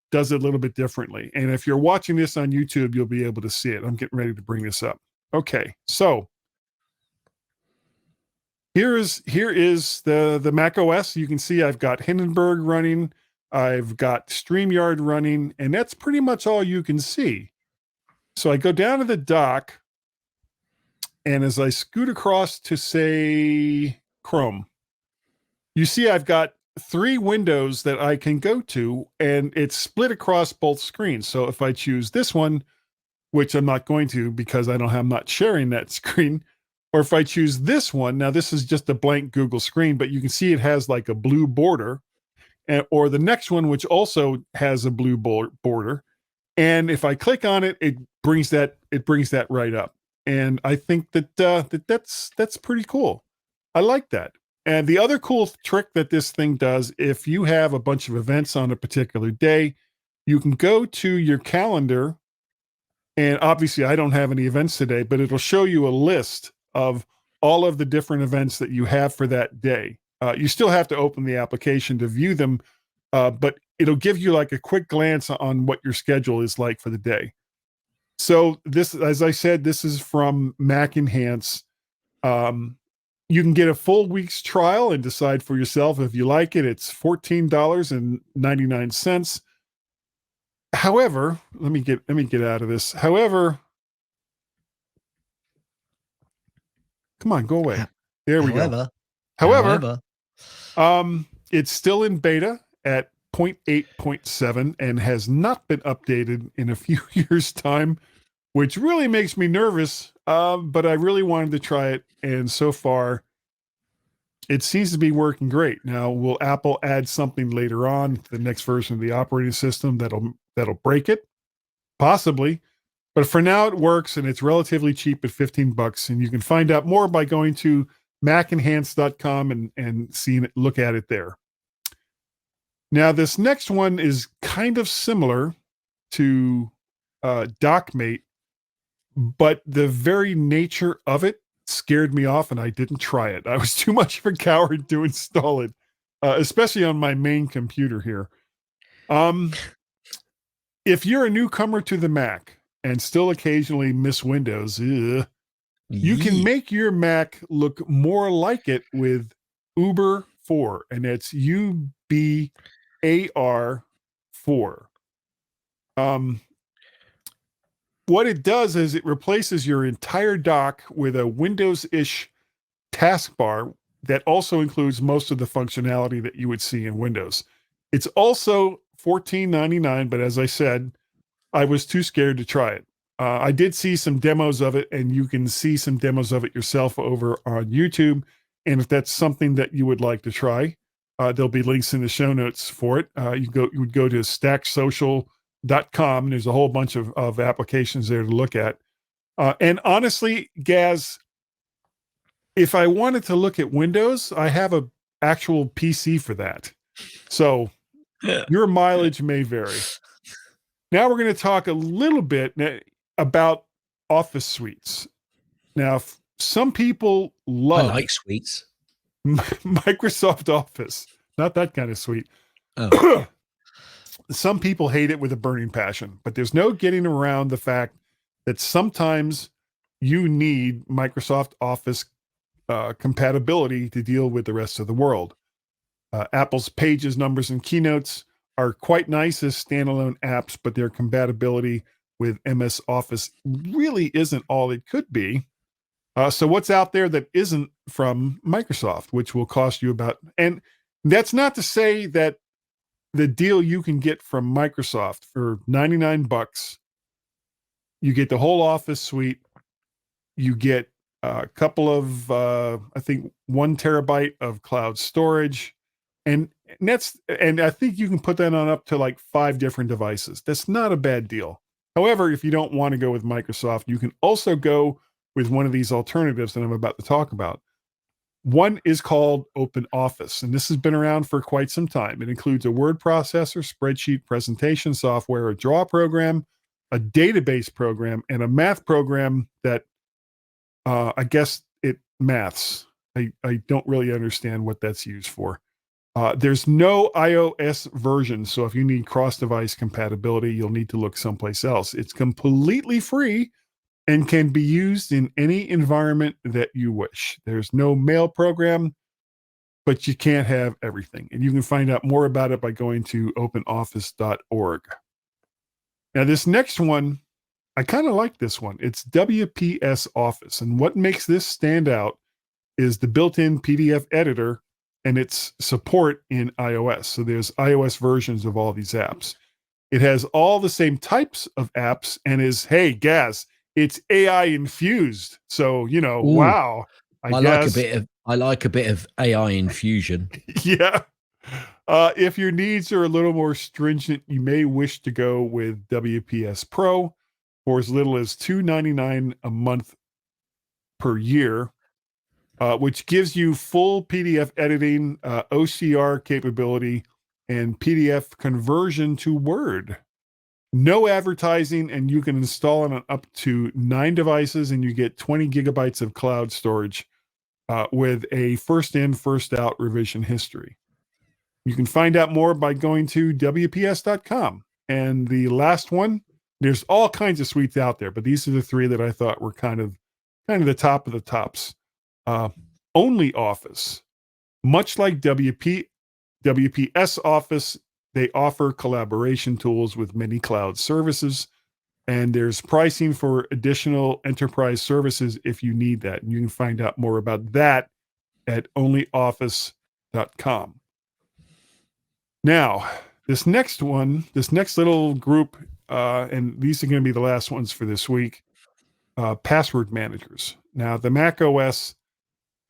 B: does it a little bit differently. And if you're watching this on YouTube, you'll be able to see it. I'm getting ready to bring this up. Okay, so here is the macOS. You can see I've got Hindenburg running, I've got StreamYard running, and that's pretty much all you can see. So I go down to the dock, and as I scoot across to, say, Chrome, you see I've got 3 windows that I can go to, and it's split across both screens. So if I choose this one, which I'm not going to because I'm not sharing that screen, or if I choose this one, now this is just a blank Google screen, but you can see it has like a blue border, or the next one, which also has a blue border. And if I click on it, it brings that right up. And I think that's pretty cool. I like that. And the other cool trick that this thing does, if you have a bunch of events on a particular day, you can go to your calendar, and obviously I don't have any events today, but it'll show you a list of all of the different events that you have for that day. You still have to open the application to view them, but it'll give you like a quick glance on what your schedule is like for the day. So this, as I said, this is from Mac Enhance. You can get a full week's trial and decide for yourself if you like it. It's $14.99. However, let me get out of this. However, come on, go away. There we go. However, it's still in beta at 0.8.7 and has not been updated in a few years' time, which really makes me nervous. But I really wanted to try it, and so far, it seems to be working great. Now, will Apple add something later on, the next version of the operating system that'll break it? Possibly. But for now, it works, and it's relatively cheap at $15. And you can find out more by going to macenhance.com and look at it there. Now, this next one is kind of similar to DockMate, but the very nature of it scared me off, and I didn't try it. I was too much of a coward to install it, especially on my main computer here. If you're a newcomer to the Mac and still occasionally miss Windows, you can make your Mac look more like it with Uber 4, and that's UBAR4. What it does is it replaces your entire dock with a Windows-ish taskbar that also includes most of the functionality that you would see in Windows. It's also $14.99, but as I said, I was too scared to try it. I did see some demos of it, and you can see some demos of it yourself over on YouTube. And if that's something that you would like to try, there'll be links in the show notes for it. You would go to stacksocial.com, and there's a whole bunch of applications there to look at. And honestly, Gaz, if I wanted to look at Windows, I have a actual PC for that. So your mileage may vary. Now we're going to talk a little bit about Office suites. Now, some people love
A: I like suites.
B: Microsoft Office. Not that kind of suite.
A: Oh.
B: Some people hate it with a burning passion, but there's no getting around the fact that sometimes you need Microsoft Office compatibility to deal with the rest of the world. Apple's Pages, Numbers, and Keynotes are quite nice as standalone apps, but their compatibility with MS Office really isn't all it could be. So what's out there that isn't from Microsoft, which will cost you about, and that's not to say that the deal you can get from Microsoft for $99, you get the whole Office suite, you get a couple of, I think 1 terabyte of cloud storage, and I think you can put that on up to like 5 different devices. That's not a bad deal. However, if you don't want to go with Microsoft, you can also go with one of these alternatives that I'm about to talk about. One is called Open Office, and this has been around for quite some time. It includes a word processor, spreadsheet presentation software, a draw program, a database program, and a math program that I guess it maths. I don't really understand what that's used for. There's no iOS version, so if you need cross-device compatibility, you'll need to look someplace else. It's completely free and can be used in any environment that you wish. There's no mail program, but you can't have everything. And you can find out more about it by going to openoffice.org. Now, this next one, I kind of like this one. It's WPS Office. And what makes this stand out is the built-in PDF editor and its support in iOS. So there's iOS versions of all these apps. It has all the same types of apps and is, hey, Gaz, it's AI infused. So,
A: Ooh,
B: wow. I guess.
A: like a bit of AI infusion.
B: Yeah. If your needs are a little more stringent, you may wish to go with WPS Pro for as little as $2.99 a month per year, which gives you full PDF editing, OCR capability, and PDF conversion to Word. No advertising, and you can install it on up to 9 devices, and you get 20 gigabytes of cloud storage with a first in, first out revision history. You can find out more by going to WPS.com. And the last one, there's all kinds of suites out there, but these are the 3 that I thought were kind of the top of the tops. Only Office, much like WPS Office, They offer collaboration tools with many cloud services, and there's pricing for additional enterprise services if you need that. And you can find out more about that at onlyoffice.com. Now, this next little group, and these are going to be the last ones for this week, password managers. Now, the macOS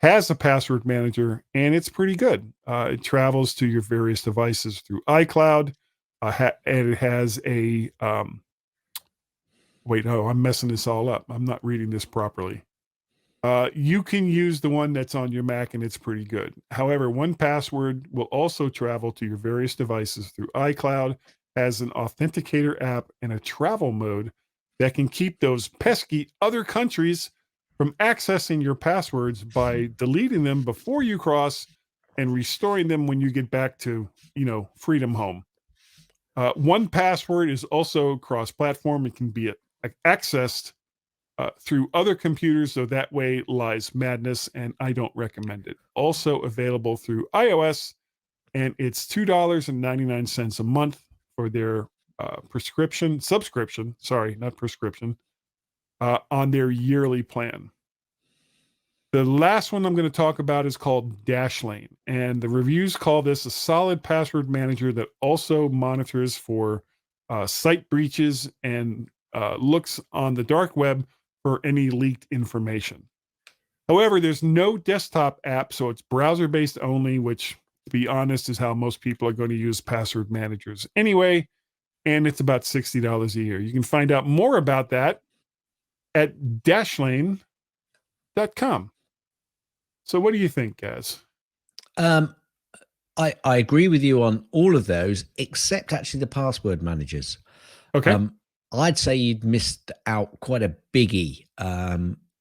B: has a password manager, and it's pretty good. It travels to your various devices through iCloud, and it has a I'm messing this all up. I'm not reading this properly. You can use the one that's on your Mac, and it's pretty good. However, 1Password will also travel to your various devices through iCloud, has an authenticator app, and a travel mode that can keep those pesky other countries from accessing your passwords by deleting them before you cross and restoring them when you get back to, freedom home. 1Password is also cross-platform. It can be accessed through other computers, so that way lies madness, and I don't recommend it. Also available through iOS, and it's $2.99 a month for their subscription, on their yearly plan. The last one I'm going to talk about is called Dashlane, and the reviews call this a solid password manager that also monitors for site breaches and looks on the dark web for any leaked information. However, there's no desktop app, so it's browser-based only, which, to be honest, is how most people are going to use password managers anyway, and it's about $60 a year. You can find out more about that at dashlane.com. So what do you think, Gaz?
A: I agree with you on all of those, except actually the password managers.
B: Okay.
A: I'd say you'd missed out quite a biggie.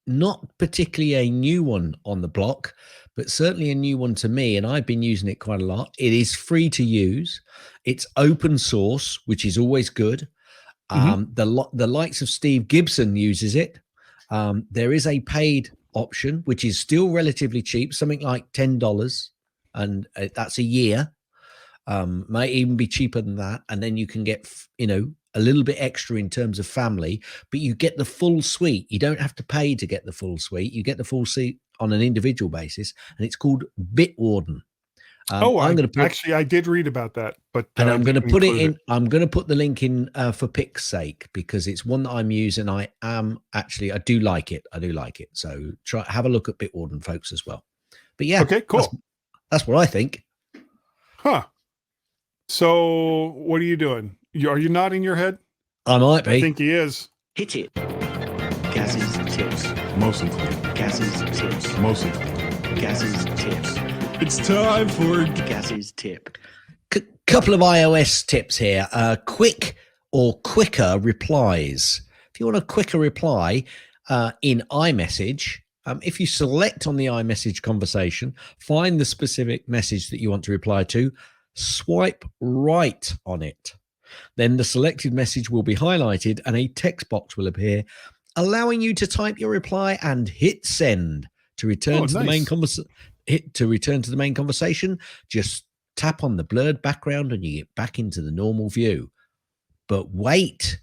A: Not particularly a new one on the block, but certainly a new one to me, and I've been using it quite a lot. It is free to use. It's open source, which is always good. The likes of Steve Gibson uses it. There is a paid option, which is still relatively cheap, something like $10, and that's a year. Might even be cheaper than that, and then you can get a little bit extra in terms of family, but you get the full suite. You don't have to pay to get the full suite. You get the full suite on an individual basis, and it's called Bitwarden.
B: I did read about that, but
A: I'm going to put it in. I'm going to put the link in for Pic's sake, because it's one that I'm using. I do like it. So have a look at Bitwarden, folks, as well. But yeah,
B: okay, cool.
A: That's what I think.
B: Huh. So what are you doing? Are you nodding your head?
A: I might be.
B: I think he is.
E: Hit it. Gaz's tips. Mostly. Gaz's tips. Mostly. Gaz's tips.
F: It's time for
E: Gaz's tip.
A: Couple of iOS tips here. Quick or quicker replies. If you want a quicker reply in iMessage, if you select on the iMessage conversation, find the specific message that you want to reply to, swipe right on it. Then the selected message will be highlighted and a text box will appear, allowing you to type your reply and hit send to return to the main conversation. Just tap on the blurred background and you get back into the normal view. But wait,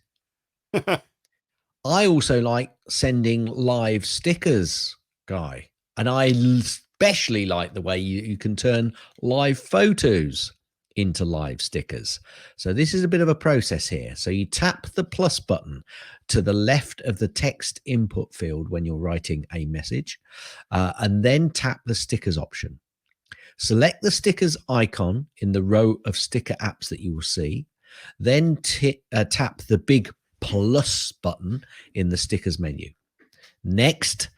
A: I also like sending live stickers, Guy, and I especially like the way you can turn live photos into live stickers. So this is a bit of a process here. So you tap the plus button to the left of the text input field when you're writing a message, and then tap the stickers option. Select the stickers icon in the row of sticker apps that you will see. Then tap the big plus button in the stickers menu. Next,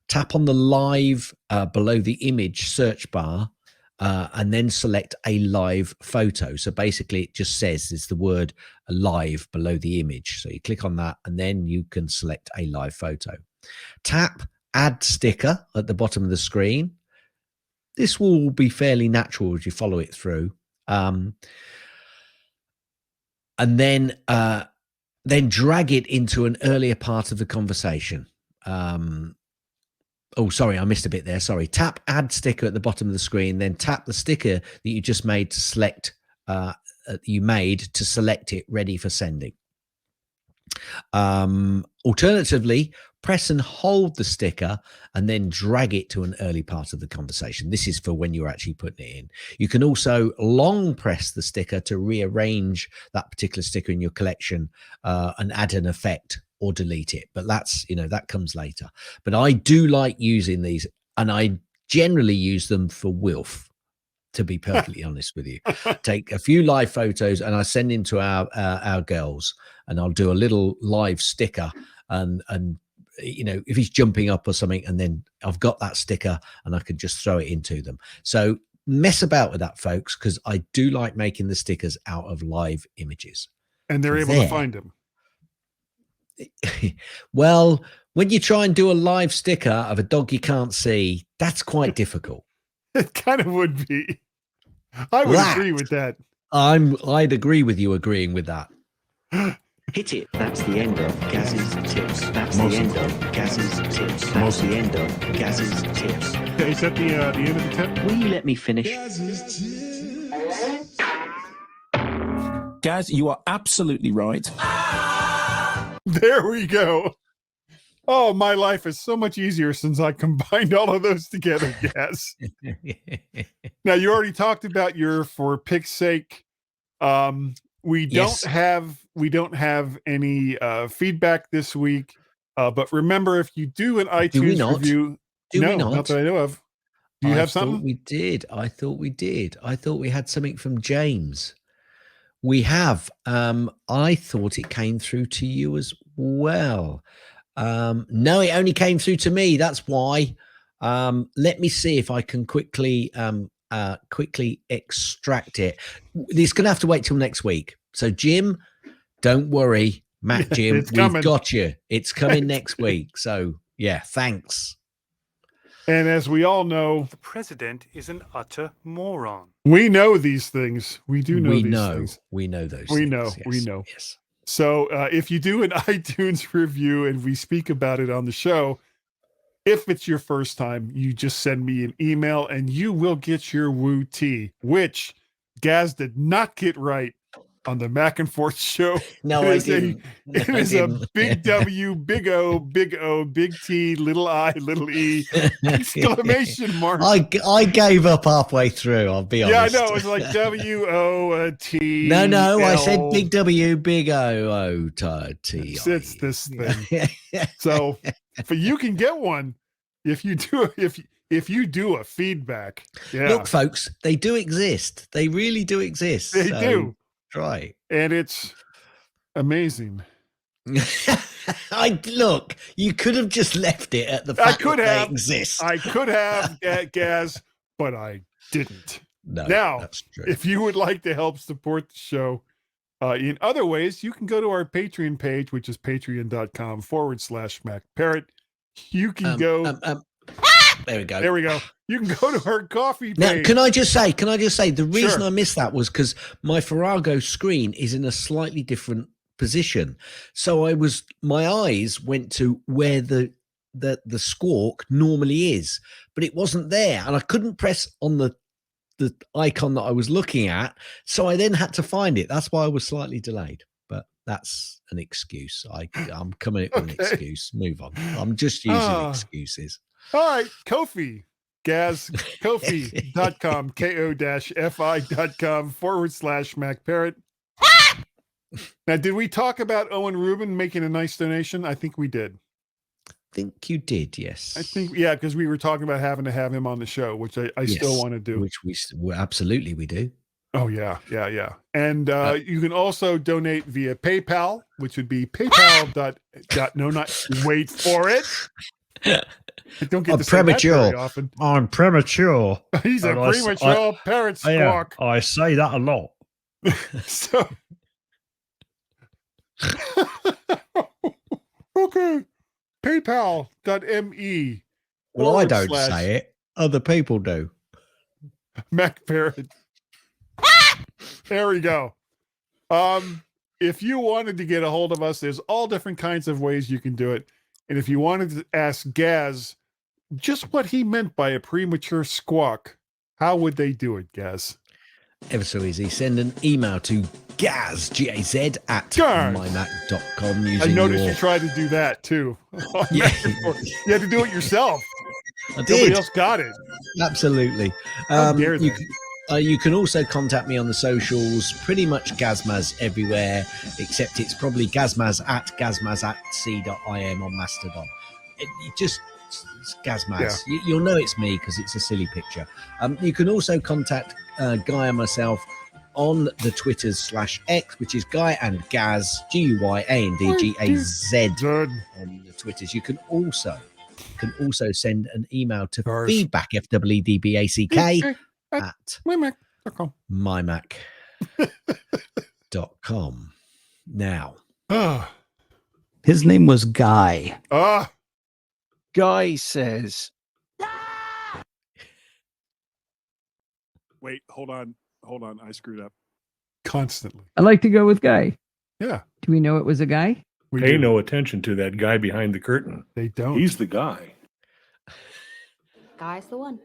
A: tap on the live below the image search bar, and then select a live photo. So basically it just says it's the word live below the image. So you click on that and then you can select a live photo. Tap add sticker at the bottom of the screen. This will be fairly natural as you follow it through. And then drag it into an earlier part of the conversation. Oh, sorry, I missed a bit there. Sorry. Tap add sticker at the bottom of the screen, then tap the sticker that you just made to select you made to select it ready for sending. Alternatively, press and hold the sticker and then drag it to an early part of the conversation. This is for when you're actually putting it in. You can also long press the sticker to rearrange that particular sticker in your collection and add an effect or delete it. But that's, that comes later. But I do like using these, and I generally use them for Wilf, to be perfectly honest with you. Take a few live photos and I send them to our girls, and I'll do a little live sticker and if he's jumping up or something, and then I've got that sticker and I can just throw it into them. So mess about with that, folks, because I do like making the stickers out of live images.
B: And they're able to find them.
A: Well, when you try and do a live sticker of a dog you can't see, that's quite difficult.
B: It kind of would be. I would agree with that.
A: I'd agree with you agreeing with that.
E: Hit it. That's the end of Gaz's tips. That's the end of Gaz's tips. That's the end of Gaz's tips.
B: Is that the end of the tip?
E: Will you let me finish?
F: Gaz, you are absolutely right.
B: There we go. Oh, my life is so much easier since I combined all of those together, Gaz. Now, you already talked about your for pick's sake. We don't have any feedback this week. But remember, if you do an iTunes review, not that I know of. Do you have something?
A: We did. I thought we did. I thought we had something from James. We have. I thought it came through to you as well. No, it only came through to me. That's why. Let me see if I can quickly extract it. It's going to have to wait till next week. So, Jim, don't worry. Matt, Jim, we've got you. It's coming next week. So, yeah, thanks.
B: And as we all know,
G: the president is an utter moron.
B: We know these things. We do know these things.
A: We know those
B: we
A: things.
B: Know.
A: Yes.
B: We know.
A: Yes.
B: So if you do an iTunes review and we speak about it on the show, if it's your first time, you just send me an email and you will get your Woo Tea, which Gaz did not get right on the Mac and Forth show.
A: No, I didn't.
B: It is a big W, big O, big T, little I, little E, exclamation mark.
A: I gave up halfway through, I'll be honest.
B: Yeah, I know. It was like W-O-T.
A: No, I said big W, big O, T.
B: It's this thing. So, but you can get one if you do a feedback. Yeah.
A: Look, folks, they do exist. They really do exist.
B: They do.
A: Try.
B: And it's amazing.
A: Look, you could have just left it at the fact that they exist.
B: I could have, Gaz, but I didn't.
A: No,
B: now,
A: that's true.
B: If you would like to help support the show in other ways, you can go to our Patreon page, which is patreon.com/MacParrot. You can go.
A: There we go.
B: There we go. You can go to our coffee page.
A: Now, can I just say, the reason I missed that was because my Farrago screen is in a slightly different position. So my eyes went to where the squawk normally is, but it wasn't there. And I couldn't press on the icon that I was looking at. So I then had to find it. That's why I was slightly delayed. But that's an excuse. I'm coming up with an excuse. Move on. I'm just using excuses.
B: All right, Ko-fi, Gaz, Ko-fi.com, ko-fi.com/MacParrot. Now, did we talk about Owen Rubin making a nice donation? I think we did.
A: I think you did, yes.
B: I think, yeah, because we were talking about having to have him on the show, which I still want to do.
A: Which we absolutely we do.
B: Oh, yeah. And you can also donate via PayPal, which would be wait for it. I don't get to say that very often.
F: I'm premature.
B: He's a premature parrot squawk.
F: I say that a lot.
B: So, okay. PayPal.me.
A: Well, I don't say it. Other people do.
B: MacParrot. There we go. If you wanted to get a hold of us, there's all different kinds of ways you can do it. And if you wanted to ask Gaz just what he meant by a premature squawk, how would they do it, Gaz?
A: Ever so easy. Send an email to Gaz, G-A-Z, at
B: Gaz.
A: mymac.com
B: I
A: using
B: noticed
A: your...
B: you tried to do that too.
A: Yeah.
B: You had to do it yourself.
A: I
B: Nobody
A: did.
B: else got it.
A: Absolutely.
B: How dare
A: You,
B: they?
A: you can also contact me on the socials, pretty much Gazmaz everywhere, except it's probably gazmaz@c.im on Mastodon. It's Gazmaz.
B: Yeah.
A: You'll know it's me because it's a silly picture. You can also contact Guy and myself on the Twitters /X, which is Guy and Gaz, GUYANDGAZ
B: Good.
A: on the Twitters. You can also send an email to
B: Cars.
A: feedback, FWDBACK, at
B: MyMac.com.
A: mymac.com. Now,
B: Ah.
H: His name was Guy.
B: Ah.
I: Guy says,
B: Wait, hold on. I screwed up. Constantly.
J: I like to go with Guy.
B: Yeah.
J: Do we know it was a guy?
B: We
F: Pay
B: do.
F: no attention to that guy behind the curtain.
B: They don't.
F: He's the guy.
K: Guy's the one.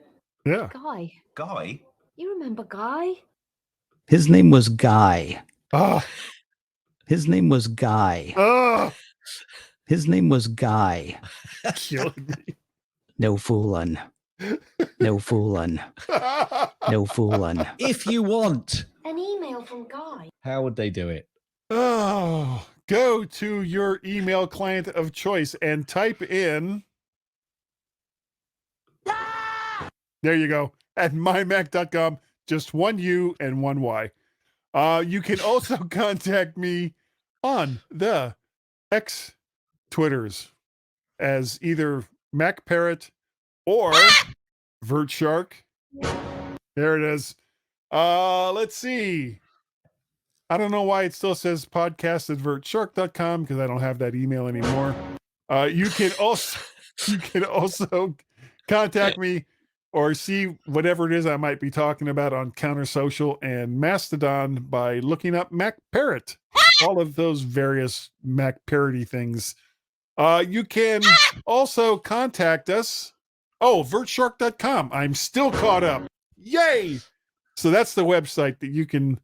B: Yeah.
K: Guy.
A: Guy,
K: You remember Guy?
H: His name was Guy.
B: Ah.
H: His name was Guy.
B: Ah.
H: His name was Guy.
B: Killing me.
H: No foolin'. No foolin'. No foolin'.
A: if you want,
K: An email from Guy.
A: how would they do it?
B: Oh, go to your email client of choice and type in. There you go. At mymac.com, just one U and one Y. You can also contact me on the X Twitters as either Macparrot or VertShark. There it is. Let's see. I don't know why it still says podcast@vertshark.com because I don't have that email anymore. You can also contact me or see whatever it is I might be talking about on Counter Social and Mastodon by looking up Macparrot. All of those various Mac parody things. You can also contact us. Oh, vertshark.com. I'm still caught up. Yay! So that's the website that you can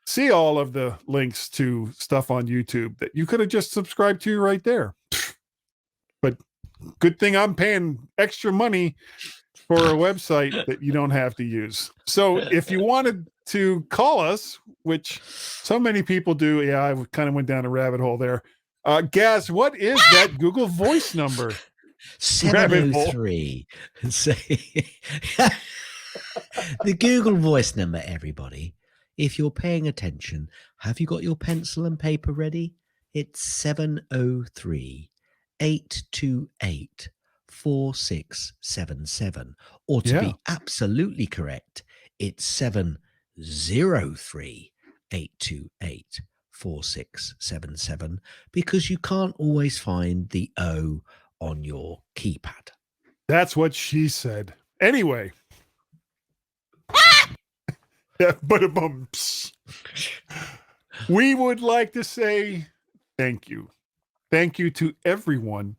B: see all of the links to stuff on YouTube that you could have just subscribed to right there. But good thing I'm paying extra money for a website that you don't have to use. So if you wanted to call us, which so many people do, yeah, I kind of went down a rabbit hole there. Gaz, what is that Google Voice number?
A: 703. The Google Voice number, everybody. If you're paying attention, have you got your pencil and paper ready? It's 703 828 4677. Or to be absolutely correct, it's 703 828 4677, because you can't always find the O on your keypad.
B: That's what she said. Anyway. Yeah, we would like to say thank you. Thank you to everyone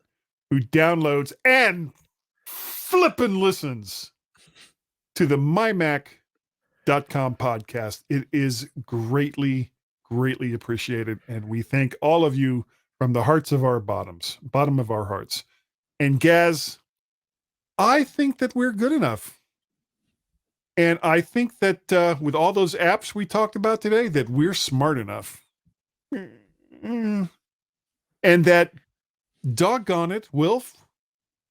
B: who downloads and flippin' listens to the MyMac.com podcast. It is greatly, greatly appreciated. And we thank all of you from the hearts of our bottom of our hearts. And Gaz, I think that we're good enough. And I think that with all those apps we talked about today, that we're smart enough. And that, doggone it, Wilf,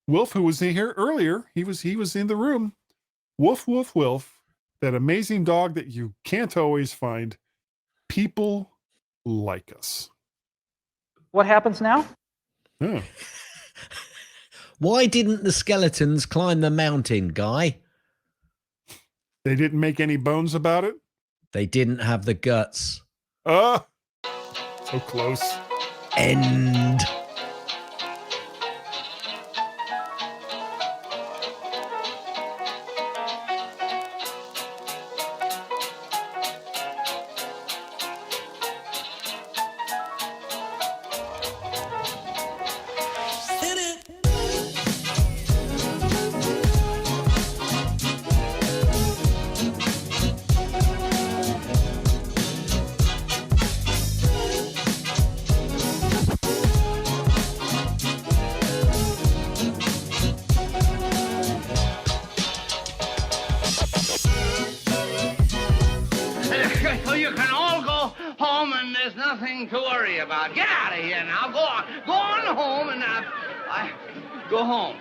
B: who was in here earlier, he was in the room. Wolf, that amazing dog that you can't always find. People like us.
C: What happens now?
B: Oh.
A: Why didn't the skeletons climb the mountain, Guy?
B: They didn't make any bones about it?
A: They didn't have the guts.
B: So close.
A: End.
L: you can all go home and there's nothing to worry about. Get out of here now. Go on. Go on home and go home.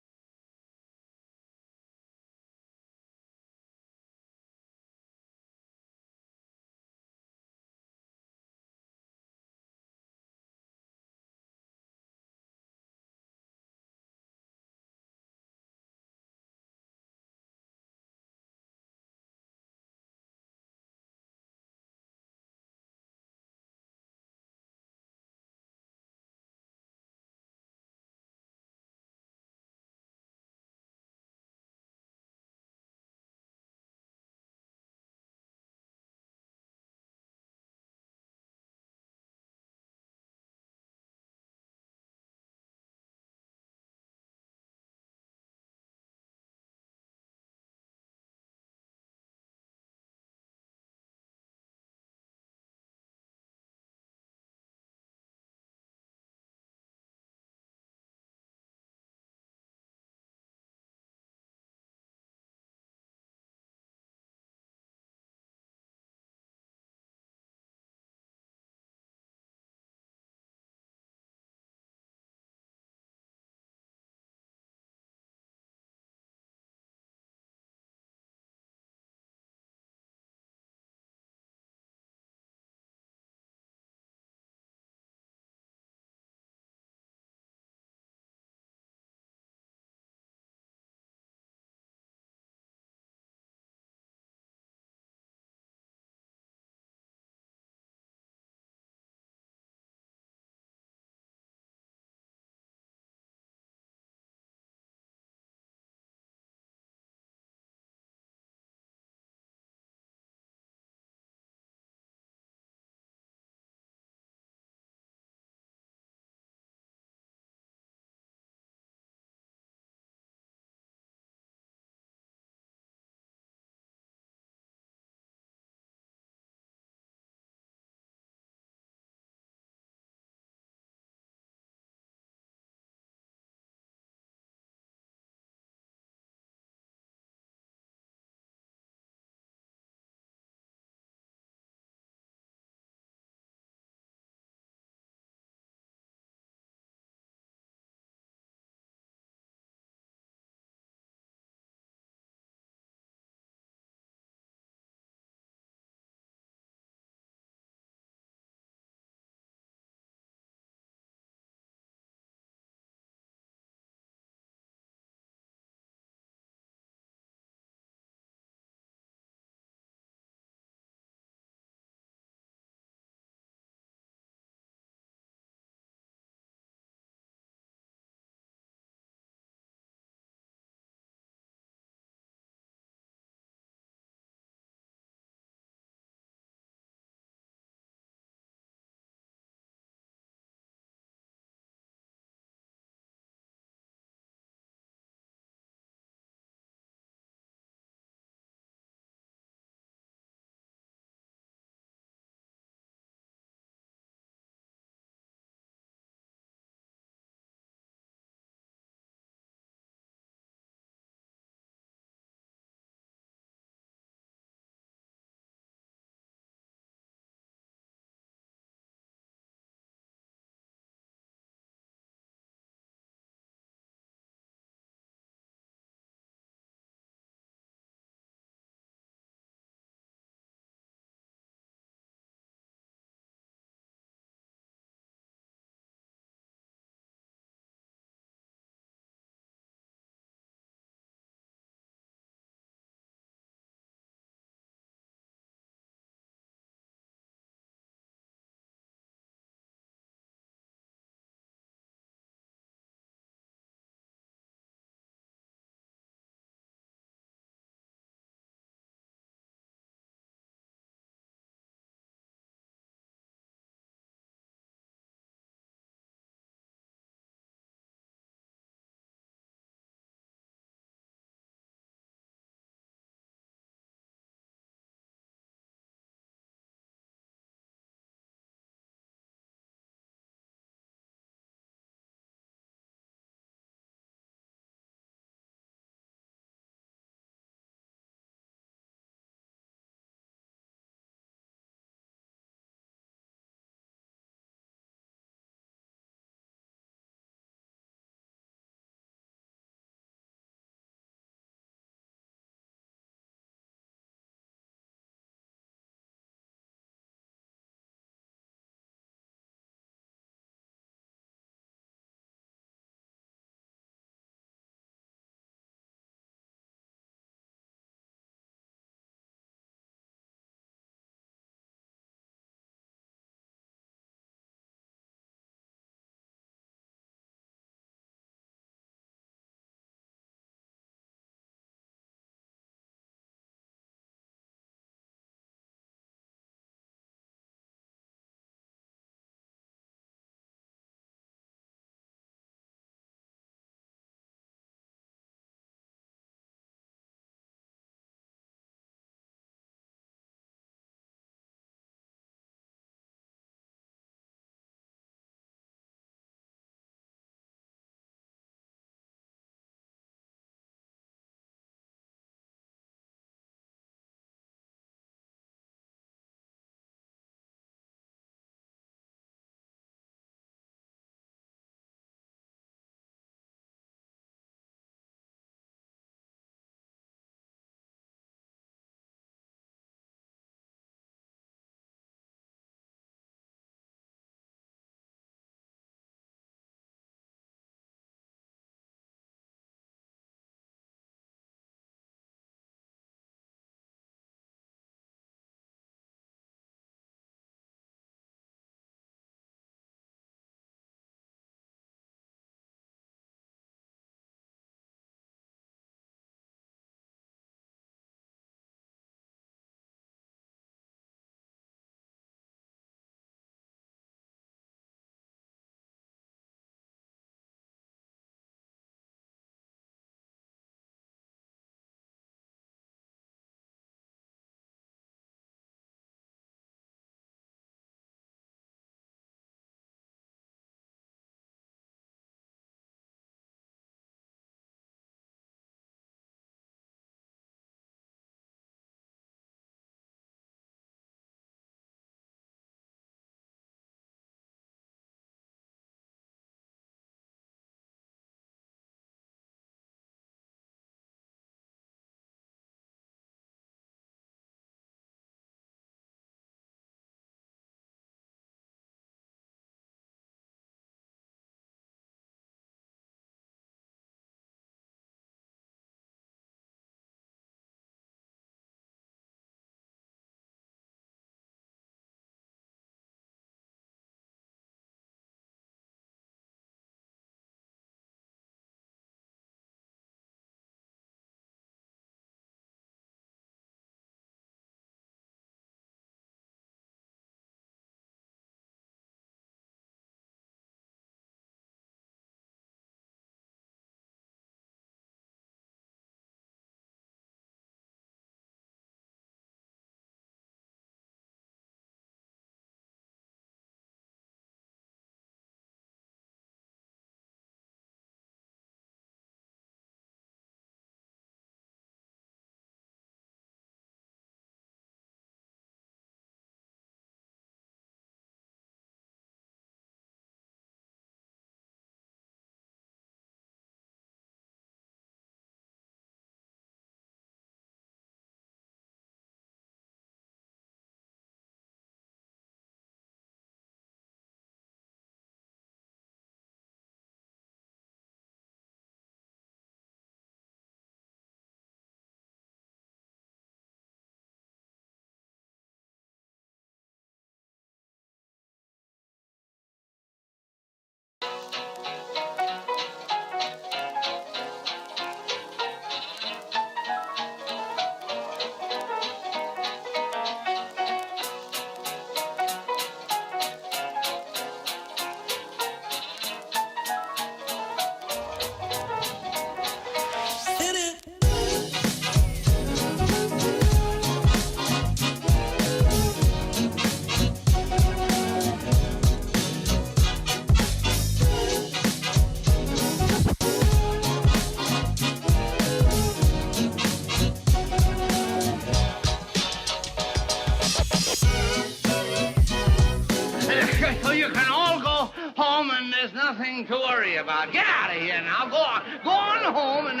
L: You can all go home and there's nothing to worry about. Get out of here now. Go on. Go on home and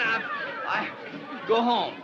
L: go home.